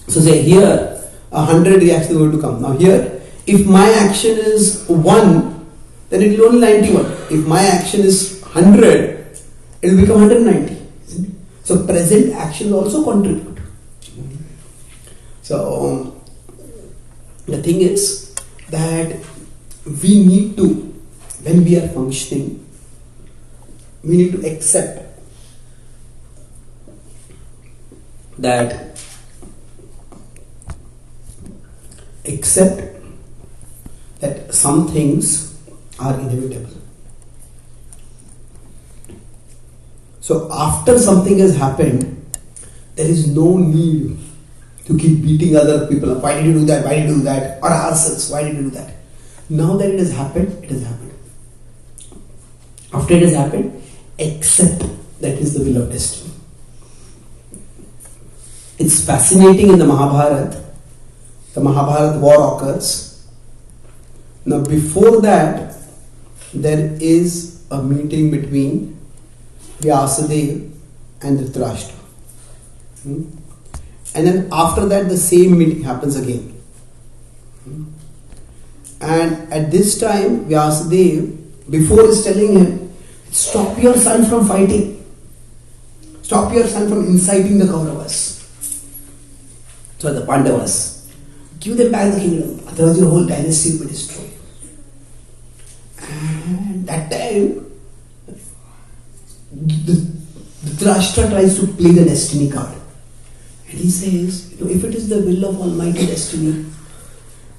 So say here 100 reactions are going to come. Now here, if my action is 1, then it will only 91. If my action is 100, it will become 190. So present actions also contribute. So the thing is that we need to, when we are functioning, we need to accept that accept that some things are inevitable. So after something has happened, there is no need to keep beating other people up. Why did you do that? Why did you do that? Or ourselves, why did you do that? Now that it has happened, it has happened. After it has happened, accept that is the will of destiny. It's fascinating in the Mahabharata. The Mahabharata war occurs. Now before that, there is a meeting between Vyasadeva and Dhritarashtra. And then after that, the same meeting happens again. And at this time, Vyasadeva, before is telling him, stop your son from fighting. Stop your son from inciting the Kauravas. So the Pandavas. Give them back the kingdom. Otherwise your whole dynasty will be destroyed. And that time, the Dasratha tries to play the destiny card. And he says, if it is the will of Almighty Destiny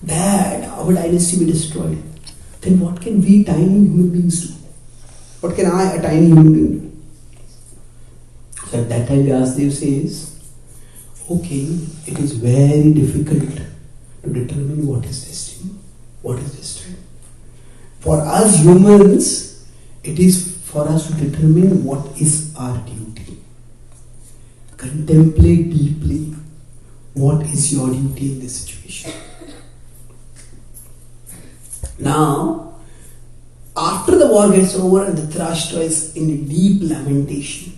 that our dynasty be destroyed, then what can we tiny human beings do? What can I, a tiny human being, do? So at that time Vyasadeva says, okay, it is very difficult to determine what is destiny, what is destined. For us humans, it is for us to determine what is our duty. Contemplate deeply what is your duty in this situation. Now, after the war gets over and Dhritarashtra is in deep lamentation,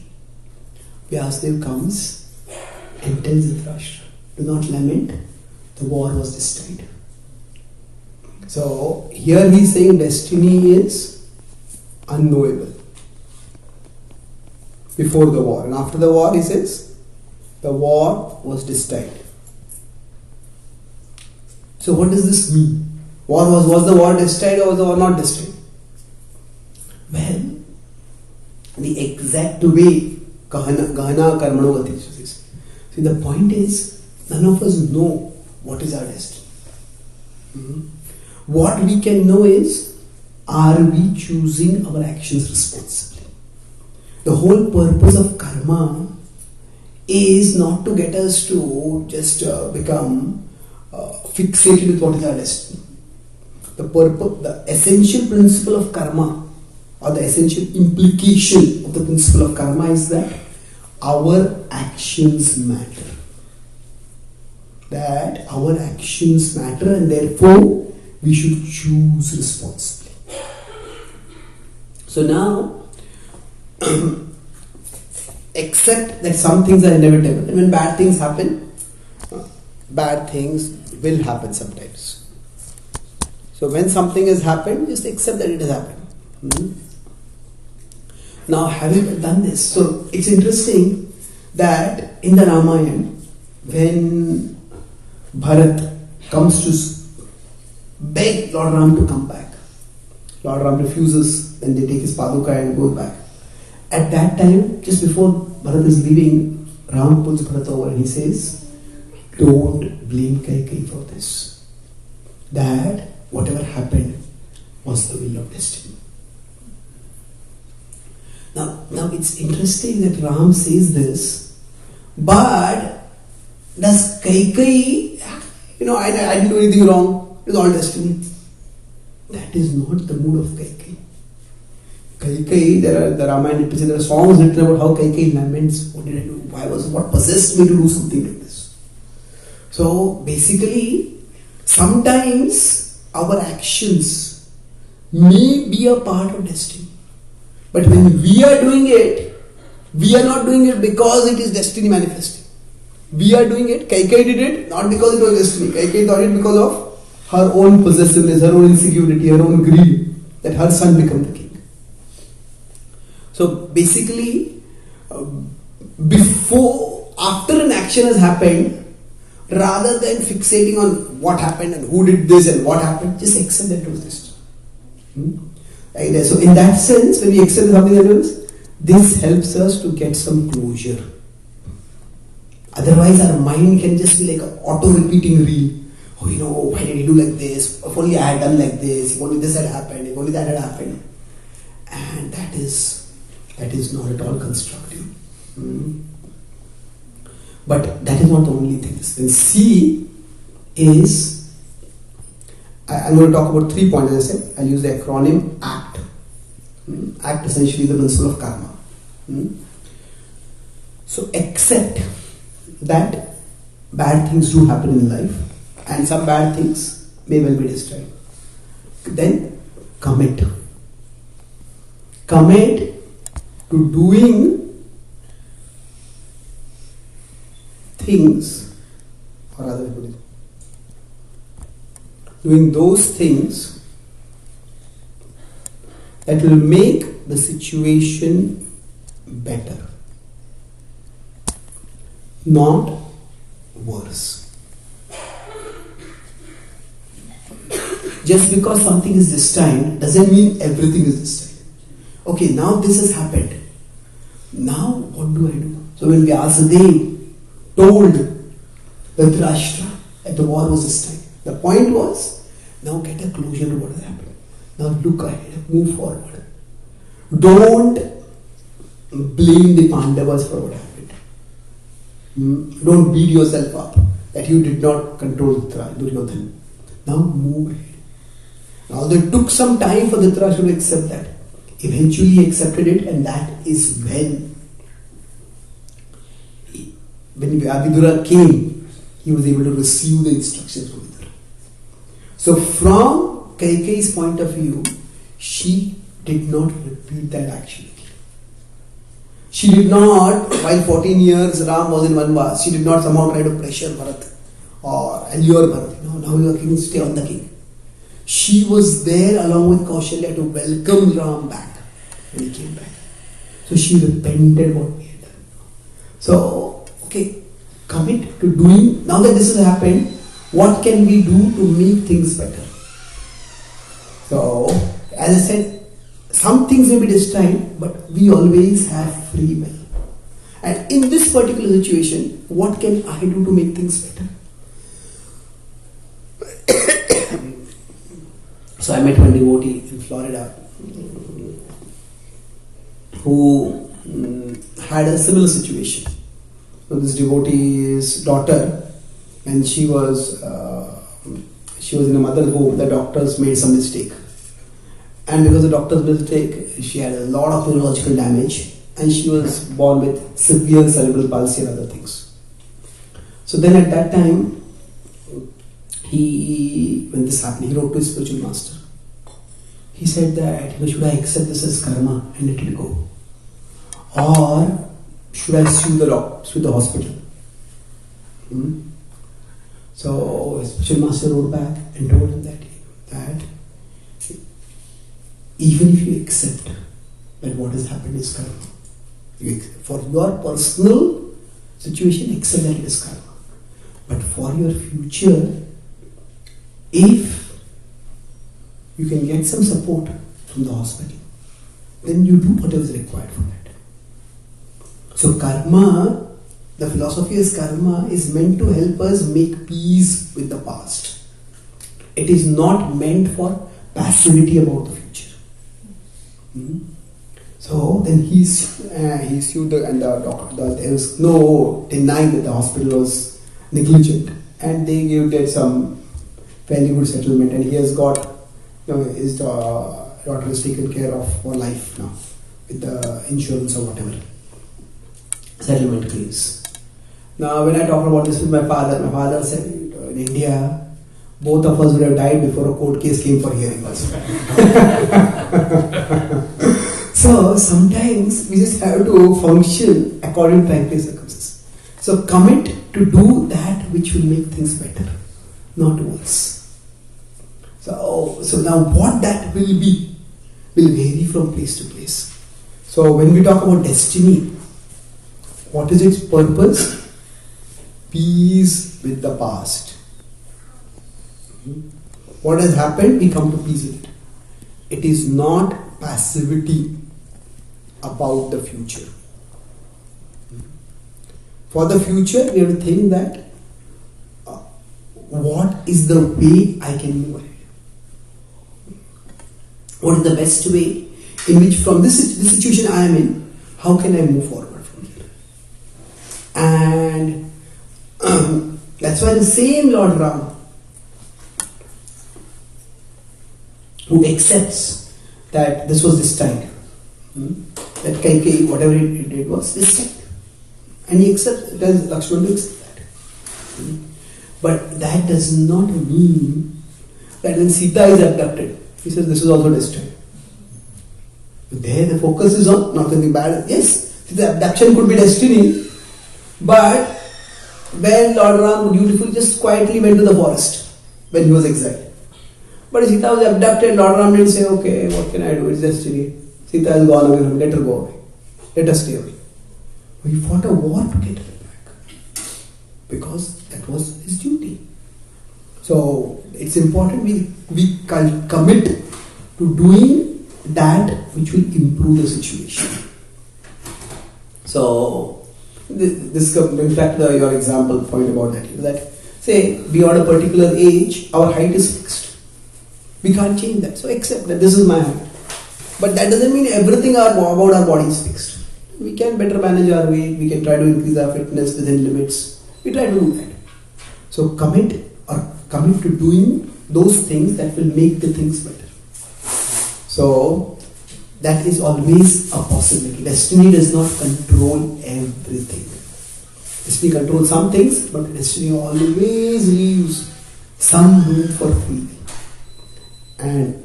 Vyasadeva comes and tells Dhritarashtra, do not lament, the war was destined. So, here he is saying destiny is unknowable before the war. And after the war, he says, the war was destined. So, what does this mean? Was the war destined or was the war not destined? Well, the exact way, Gahana Karmano Gati. See, the point is, none of us know what is our destiny. What we can know is, are we choosing our actions responsibly? The whole purpose of karma is not to get us to just become fixated with what is our destiny. The essential principle of karma, or the essential implication of the principle of karma, is that our actions matter. That our actions matter, and therefore we should choose responsibly. So now, accept that some things are inevitable, and when bad things happen, bad things will happen sometimes. So when something has happened, just accept that it has happened. Now, having done this, so it's interesting that in the Ramayana, when Bharat comes to beg Lord Ram to come back, Lord Ram refuses, and they take his paduka and go back. At that time, just before Bharat is leaving, Ram pulls Bharat over and he says, don't blame Kaikeyi for this. That whatever happened was the will of destiny. Now it's interesting that Ram says this, but does Kaikeyi, I didn't do anything wrong, it was all destiny. That is not the mood of Kaikeyi. Kaikeyi, the Ramayana literature, there are songs written about how Kaikeyi laments, what did I do, what possessed me to do something like this. So basically, sometimes our actions may be a part of destiny. But when we are doing it, we are not doing it because it is destiny manifesting. We are doing it, Kaikeyi did it, not because it was destiny. Kaikeyi did it because of her own possessiveness, her own insecurity, her own greed, that her son become the king. So basically, after an action has happened, rather than fixating on what happened and who did this and what happened, just accept that it was destiny. So in that sense, when we accept something that is, this helps us to get some closure. Otherwise our mind can just be like an auto-repeating reel. oh, why did he do like this? If only I had done like this, if only this had happened, if only that had happened. And that is not at all constructive. But that is not the only thing. Then C is, I'm going to talk about 3 points, as I said. I'll use the acronym ACT. ACT essentially the principle of karma. So accept that bad things do happen in life and some bad things may well be destined. Then commit. Commit to doing things, or rather doing those things that will make the situation better, not worse. Just because something is destined doesn't mean everything is destined. Okay, now this has happened. Now what do I do? So when Vyasadeva told Dasratha that the war was destined, the point was, now get a closure to what has happened. Now look ahead, move forward. Don't blame the Pandavas for what happened. Don't beat yourself up that you did not control Duryodhana. Now move ahead. Now it took some time for Dhritarashtra to accept that. Eventually he accepted it, and that is when Vidura came, he was able to receive the instructions from Vidura. So from Kaikeyi's point of view, she did not repeat that action. She did not, while 14 years Ram was in Vanvas, she did not somehow try to pressure Bharat or allure Bharat. Now you are king, stay on the king. She was there along with Kaushalya to welcome Ram back when he came back. So she repented what we had done. So, okay, commit to doing, now that this has happened, what can we do to make things better? So, as I said, some things may be destined, but we always have free will. And in this particular situation, what can I do to make things better? So I met one devotee in Florida who had a similar situation. So this devotee's daughter, and she was in a mother's womb, the doctors made some mistake. And because of the doctor's mistake, she had a lot of neurological damage, and she was born with severe cerebral palsy and other things. So then at that time, when this happened, he wrote to his spiritual master. He said that, should I accept this as karma and let it go? Or should I sue the hospital? So his spiritual master wrote back and told him that even if you accept that what has happened is karma, for your personal situation, accept that it is karma. But for your future, if you can get some support from the hospital, then you do whatever is required for that. So karma, the philosophy is karma is meant to help us make peace with the past. It is not meant for passivity about the future. So then he sued and the doctor. There was no denying that the hospital was negligent, and they gave that some fairly good settlement, and he has got, his daughter is taken care of for life now with the insurance or whatever settlement claims. Now when I talked about this with my father said, in India, both of us would have died before a court case came for hearing also. So sometimes we just have to function according to time place circumstances. So commit to do that which will make things better, not worse. So now what that will be will vary from place to place. So when we talk about destiny, what is its purpose? Peace with the past. What has happened, we come to peace with it. It is not passivity about the future. For the future, we have to think that what is the way I can move ahead? What is the best way in which from this situation I am in, how can I move forward from here? And that's why the same Lord Ram, who accepts that this was destined, that Kaikeyi, whatever it did was destined, and he accepts, tells Lakshmana to accept that. But that does not mean that when Sita is abducted, he says this is also destined. There the focus is on not something bad. Yes, the abduction could be destiny, but when Lord Ram dutifully just quietly went to the forest when he was exiled. But Sita was abducted, Lord Ram didn't say, okay, what can I do? It's destiny. Sita has gone away from me, let her go away. Let her stay away. He fought a war to get her back. Because that was his duty. So it's important we commit to doing that which will improve the situation. So this comes back to your example point about that say beyond a particular age our height is fixed. We can't change that. So accept that this is my height. But that doesn't mean everything about our body is fixed. We can better manage our weight. We can try to increase our fitness within limits. We try to do that. So commit to doing those things that will make the things better. So that is always a possibility. Destiny does not control everything. Destiny controls some things, but destiny always leaves some room for free will. And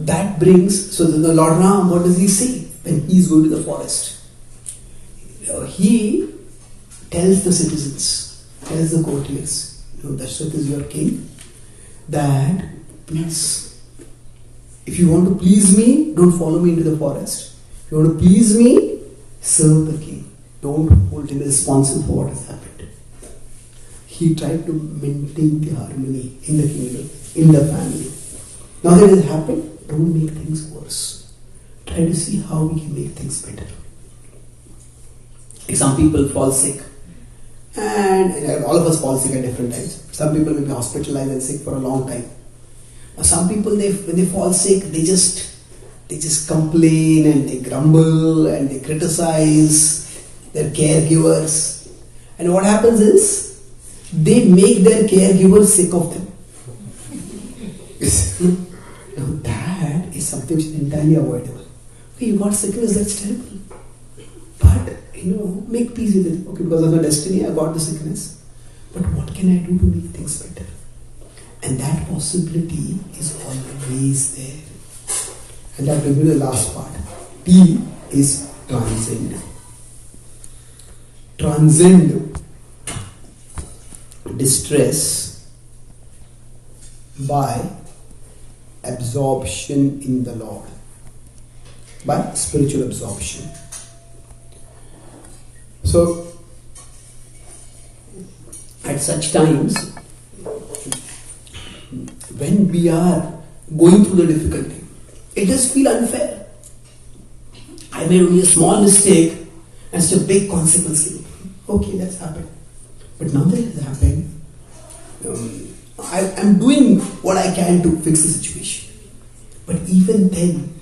that brings, so the Lord Ram, what does he say when he is going to the forest? He tells the citizens, tells the courtiers, Dasratha is your king, that please, if you want to please me, don't follow me into the forest. If you want to please me, serve the king. Don't hold him responsible for what has happened. He tried to maintain the harmony in the kingdom, in the family. Now that it has happened, don't make things worse. Try to see how we can make things better. Like some people fall sick, and all of us fall sick at different times. Some people may be hospitalized and sick for a long time. Now some people, when they fall sick, they just complain and they grumble and they criticize their caregivers. And what happens is, they make their caregivers sick of them. Now that is something which is entirely avoidable. Okay, you got sickness, that's terrible. But, make peace with it. Okay, because of my destiny, I got the sickness. But what can I do to make things better? And that possibility is always there. And that brings me to the last part. T is transcend. Transcend distress by absorption in the Lord, by spiritual absorption. So at such times, when we are going through the difficulty, it does feel unfair. I made only a small mistake and such a big consequence. Okay, that's happened. But now that it has happened, I'm doing what I can to fix the situation. But even then,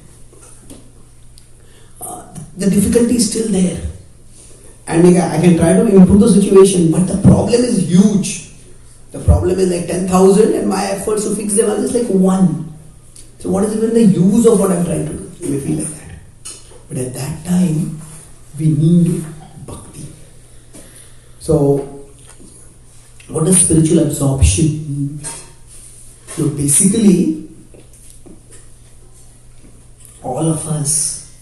the difficulty is still there. And I can try to improve the situation, but the problem is huge. The problem is like 10,000 and my efforts to fix them are just like 1. So what is even the use of what I'm trying to do? You may feel like that. But at that time, we need Bhakti. So, what does spiritual absorption mean? Basically, all of us,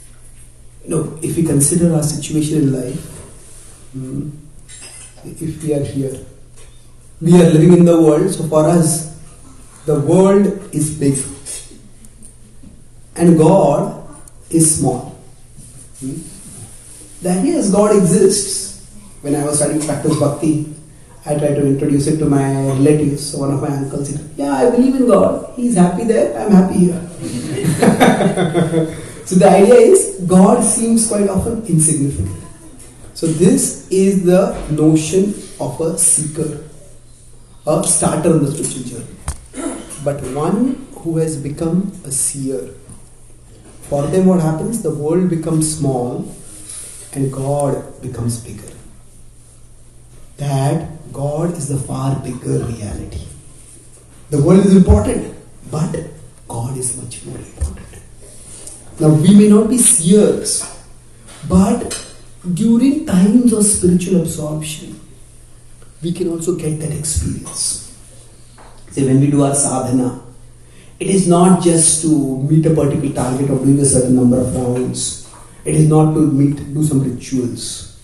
if we consider our situation in life, if we are here, we are living in the world, so for us, the world is big and God is small. The idea is God exists. When I was starting to practice Bhakti, I tried to introduce it to my relatives. So one of my uncles said, yeah, I believe in God. He's happy there, I'm happy here. So the idea is, God seems quite often insignificant. So this is the notion of a seeker, a starter on the spiritual journey. But one who has become a seer, for them what happens? The world becomes small and God becomes bigger. That God is the far bigger reality. The world is important, but God is much more important. Now we may not be seers, but during times of spiritual absorption, we can also get that experience. Say when we do our sadhana, it is not just to meet a particular target of doing a certain number of rounds. It is not to do some rituals.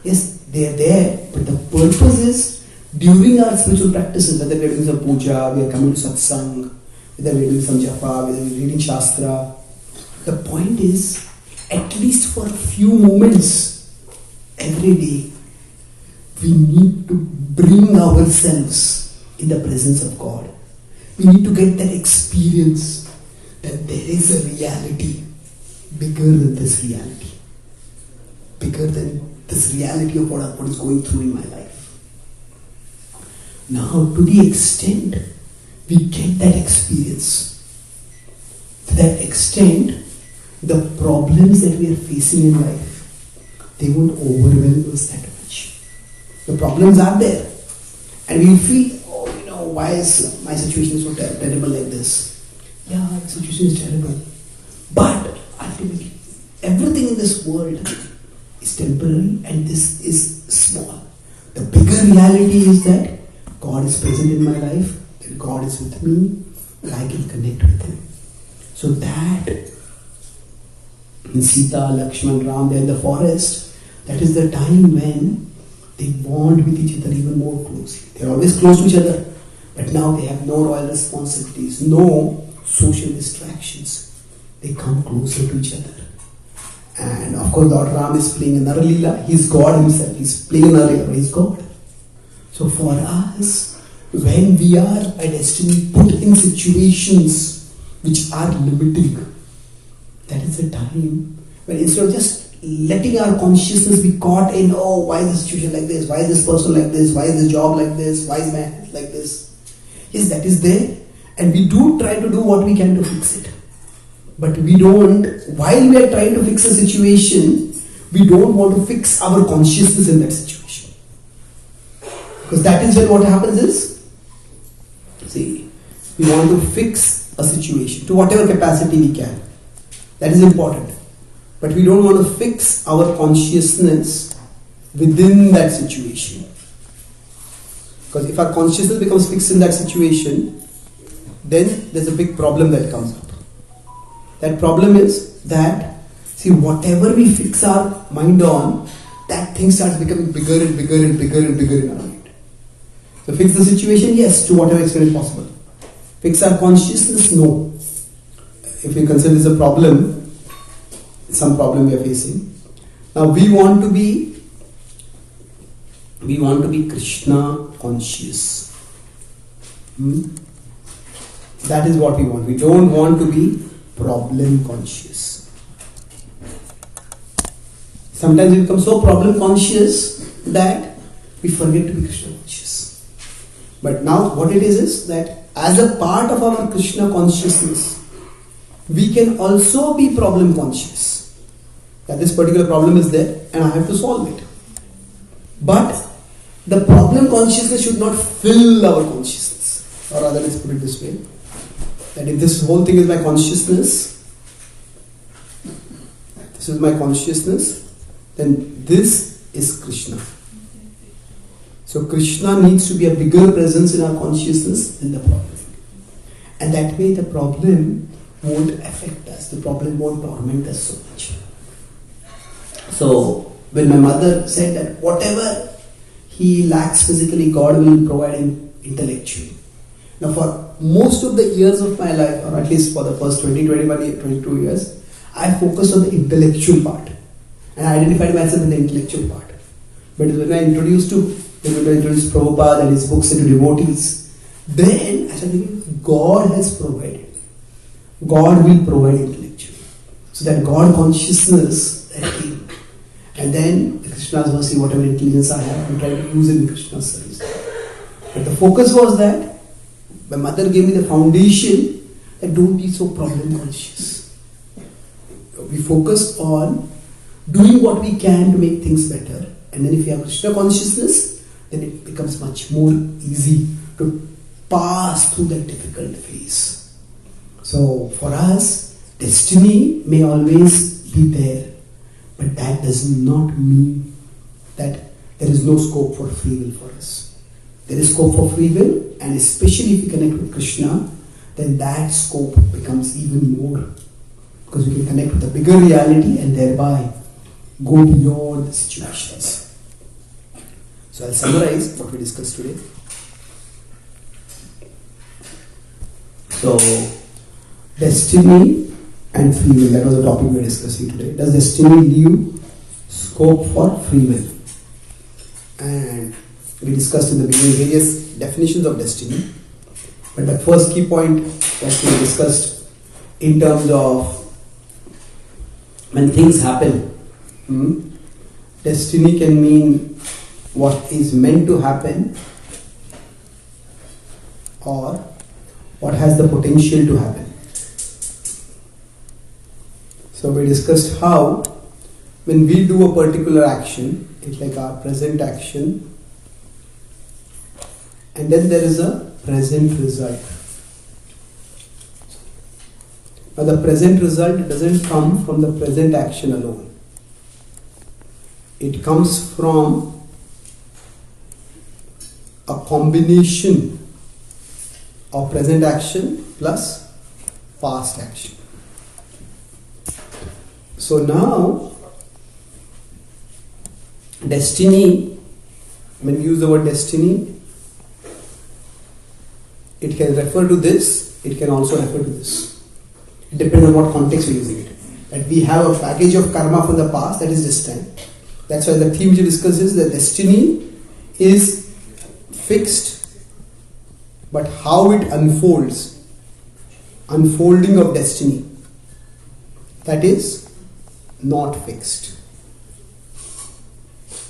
Yes, they are there, but the purpose is during our spiritual practices, whether we are doing some puja, we are coming to satsang, whether we are doing some japa, whether we are reading shastra, the point is, at least for a few moments every day, we need to bring ourselves in the presence of God. We need to get that experience that there is a reality bigger than this reality. Bigger than this reality of what is going through in my life. Now, to the extent we get that experience, to that extent, the problems that we are facing in life, they won't overwhelm us that much. The problems are there. And we feel, why is my situation so terrible like this? Yeah, the situation is terrible. But ultimately, everything in this world is temporary and this is small. The bigger reality is that God is present in my life, that God is with me, and I can connect with Him. So that in Sita, Lakshman, Ram, they are in the forest. That is the time when they bond with each other even more closely. They are always close to each other, but now they have no royal responsibilities, no social distractions. They come closer to each other. And of course, Lord Ram is playing another Leela. He is God himself. He is playing another Leela, but he is God. So for us, when we are by destiny put in situations which are limiting, that is the time when instead of just letting our consciousness be caught in, why is this situation like this? Why is this person like this? Why is this job like this? Why is my health like this? Yes, that is there. And we do try to do what we can to fix it. But we don't, while we are trying to fix a situation, we don't want to fix our consciousness in that situation. Because that is when what happens is, see, we want to fix a situation to whatever capacity we can. That is important. But we don't want to fix our consciousness within that situation. Because if our consciousness becomes fixed in that situation, then there's a big problem that comes up. That problem is that, see, whatever we fix our mind on, that thing starts becoming bigger and bigger and bigger and bigger in our mind. So fix the situation, yes, to whatever extent is possible. Fix our consciousness, no. If we consider this a problem, some problem we are facing. Now we want to be Krishna conscious. That is what we want. We don't want to be problem conscious. Sometimes we become so problem conscious that we forget to be Krishna conscious. But now what it is that as a part of our Krishna consciousness, we can also be problem conscious. That this particular problem is there and I have to solve it. But the problem consciousness should not fill our consciousness. Or rather, let's put it this way. That if this whole thing is my consciousness, then this is Krishna. So Krishna needs to be a bigger presence in our consciousness than the problem. And that way the problem won't affect us. The problem won't torment us so much. So when my mother said that whatever he lacks physically, God will provide him intellectually. Now for most of the years of my life, or at least for the first 22 years, I focused on the intellectual part. And I identified myself in the intellectual part. But when I introduced Prabhupada and his books into devotees, then I started thinking, God has provided. God will provide intellectual. So that God consciousness that came. And then the Krishna's mercy, whatever intelligence I have, I'm trying to use it in Krishna's service. But the focus was that my mother gave me the foundation that don't be so problem conscious. We focus on doing what we can to make things better. And then if you have Krishna consciousness, then it becomes much more easy to pass through that difficult phase. So for us, destiny may always be there, but that does not mean that there is no scope for free will for us. There is scope for free will, and especially if we connect with Krishna, then that scope becomes even more, because we can connect with the bigger reality and thereby go beyond the situations. So I'll summarize what we discussed today. So, destiny and free will, that was the topic we were discussing today. Does destiny leave scope for free will? And we discussed in the beginning various definitions of destiny. But the first key point that we discussed in terms of when things happen, destiny can mean what is meant to happen or what has the potential to happen. So we discussed how when we do a particular action, it's like our present action, and then there is a present result. Now the present result doesn't come from the present action alone. It comes from a combination of present action plus past action. So now, destiny, when we use the word destiny, it can refer to this, it can also refer to this. It depends on what context we're using it. That we have a package of karma from the past that is destined. That's why the theme which we discuss is that destiny is fixed, but how it unfolds, unfolding of destiny, that is not fixed.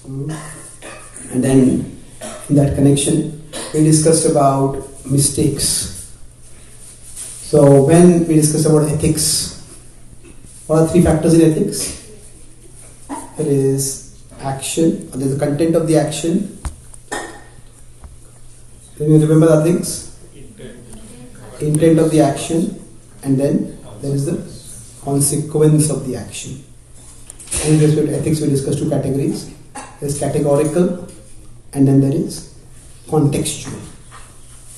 And then in that connection, we discussed about mistakes. So when we discussed about ethics, what are three factors in ethics? There is action, or there is the content of the action. Can you remember the things? Intent of the action, and then there is the consequence of the action. And in respect to ethics, we discussed two categories. There is categorical, and then there is contextual.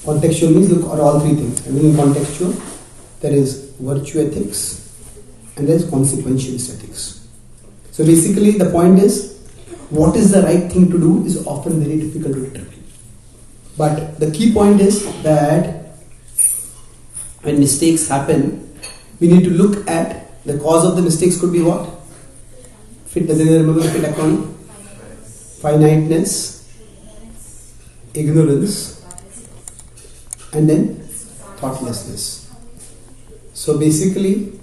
Contextual means look at all three things. And in contextual, there is virtue ethics, and there is consequentialist ethics. So basically, the point is, what is the right thing to do is often very difficult to determine. But the key point is that when mistakes happen, we need to look at the cause of the mistakes. Could be what? Fit, does anyone remember the fit acronym? Finiteness, ignorance, and then thoughtlessness. So basically,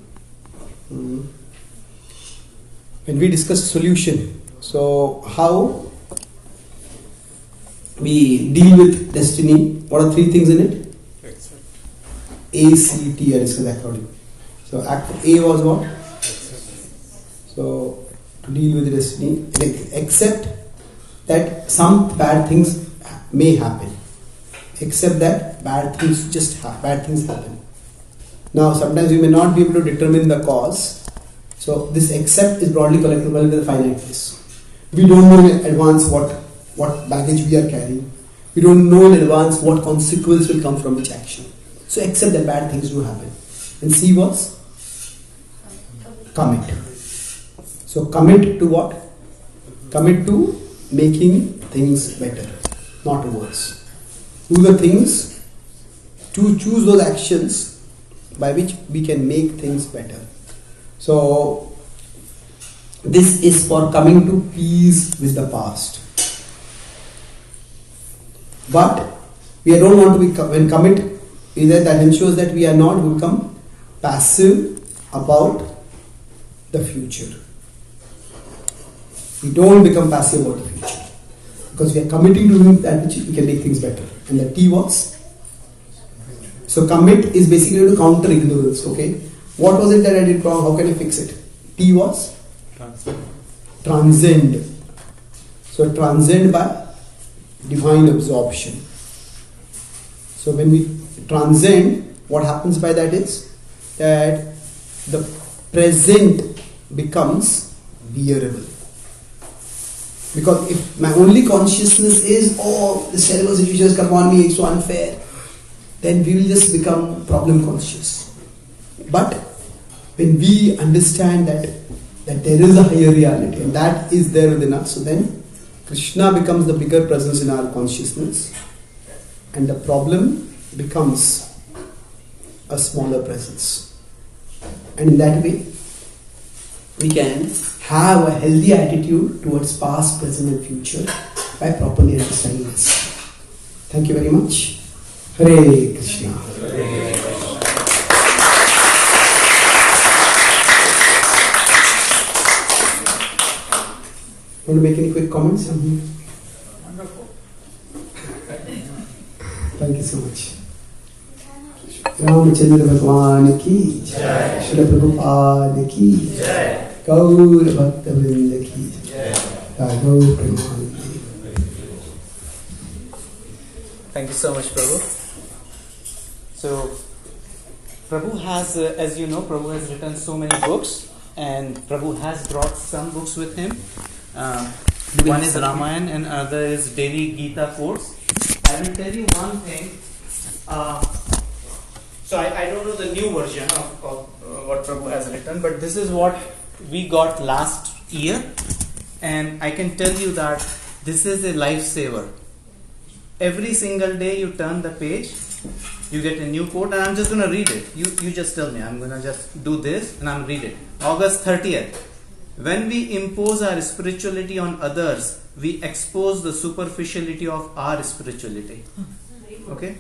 when we discuss solution, so how we deal with destiny, what are three things in it? ACT, I discussed the acronym. So A was what? So to deal with destiny, accept that some bad things may happen. Accept that bad things happen. Now sometimes we may not be able to determine the cause. So this accept is broadly connectable with the finiteness. We don't know in advance what baggage we are carrying. We don't know in advance what consequence will come from each action. So accept that bad things do happen. And see what's? Commit. So commit to what? Commit to making things better, not worse. Do the things, to choose those actions by which we can make things better. So this is for coming to peace with the past. But we don't want to be, when commit, either that ensures that we are not become passive about the future. We don't become passive about the future. Because we are committing to doing that which we can make things better. And the T was? So commit is basically to counter ignorance, okay? What was it that I did wrong? How can I fix it? T was? Transcend. So transcend by divine absorption. So when we transcend, what happens by that is that the present becomes bearable. Because if my only consciousness is, oh, this terrible situation has come on me, it's so unfair, then we will just become problem conscious. But when we understand that there is a higher reality and that is there within us, so then Krishna becomes the bigger presence in our consciousness and the problem becomes a smaller presence. And in that way, we can have a healthy attitude towards past, present and future by properly understanding this. Thank you very much. Hare Krishna. Want to make any quick comments? Wonderful. Thank you so much. Ramachandra Bhagwan ki Jai. Srila Prabhupada ki Jai. Gaur Bhakta Vrinda ki Jai. Gaur Premanandi. Thank you so much, Prabhu. So, Prabhu has, as you know, Prabhu has written so many books, and Prabhu has brought some books with him. One is Ramayana and another is daily Gita quotes. I will tell you one thing. So I don't know the new version of what Prabhu has written, but this is what we got last year, and I can tell you that this is a lifesaver. Every single day you turn the page, you get a new quote, and I'm just going to read it. You just tell me. I'm going to just do this and I'm read it. August 30th. When we impose our spirituality on others, we expose the superficiality of our spirituality. Okay?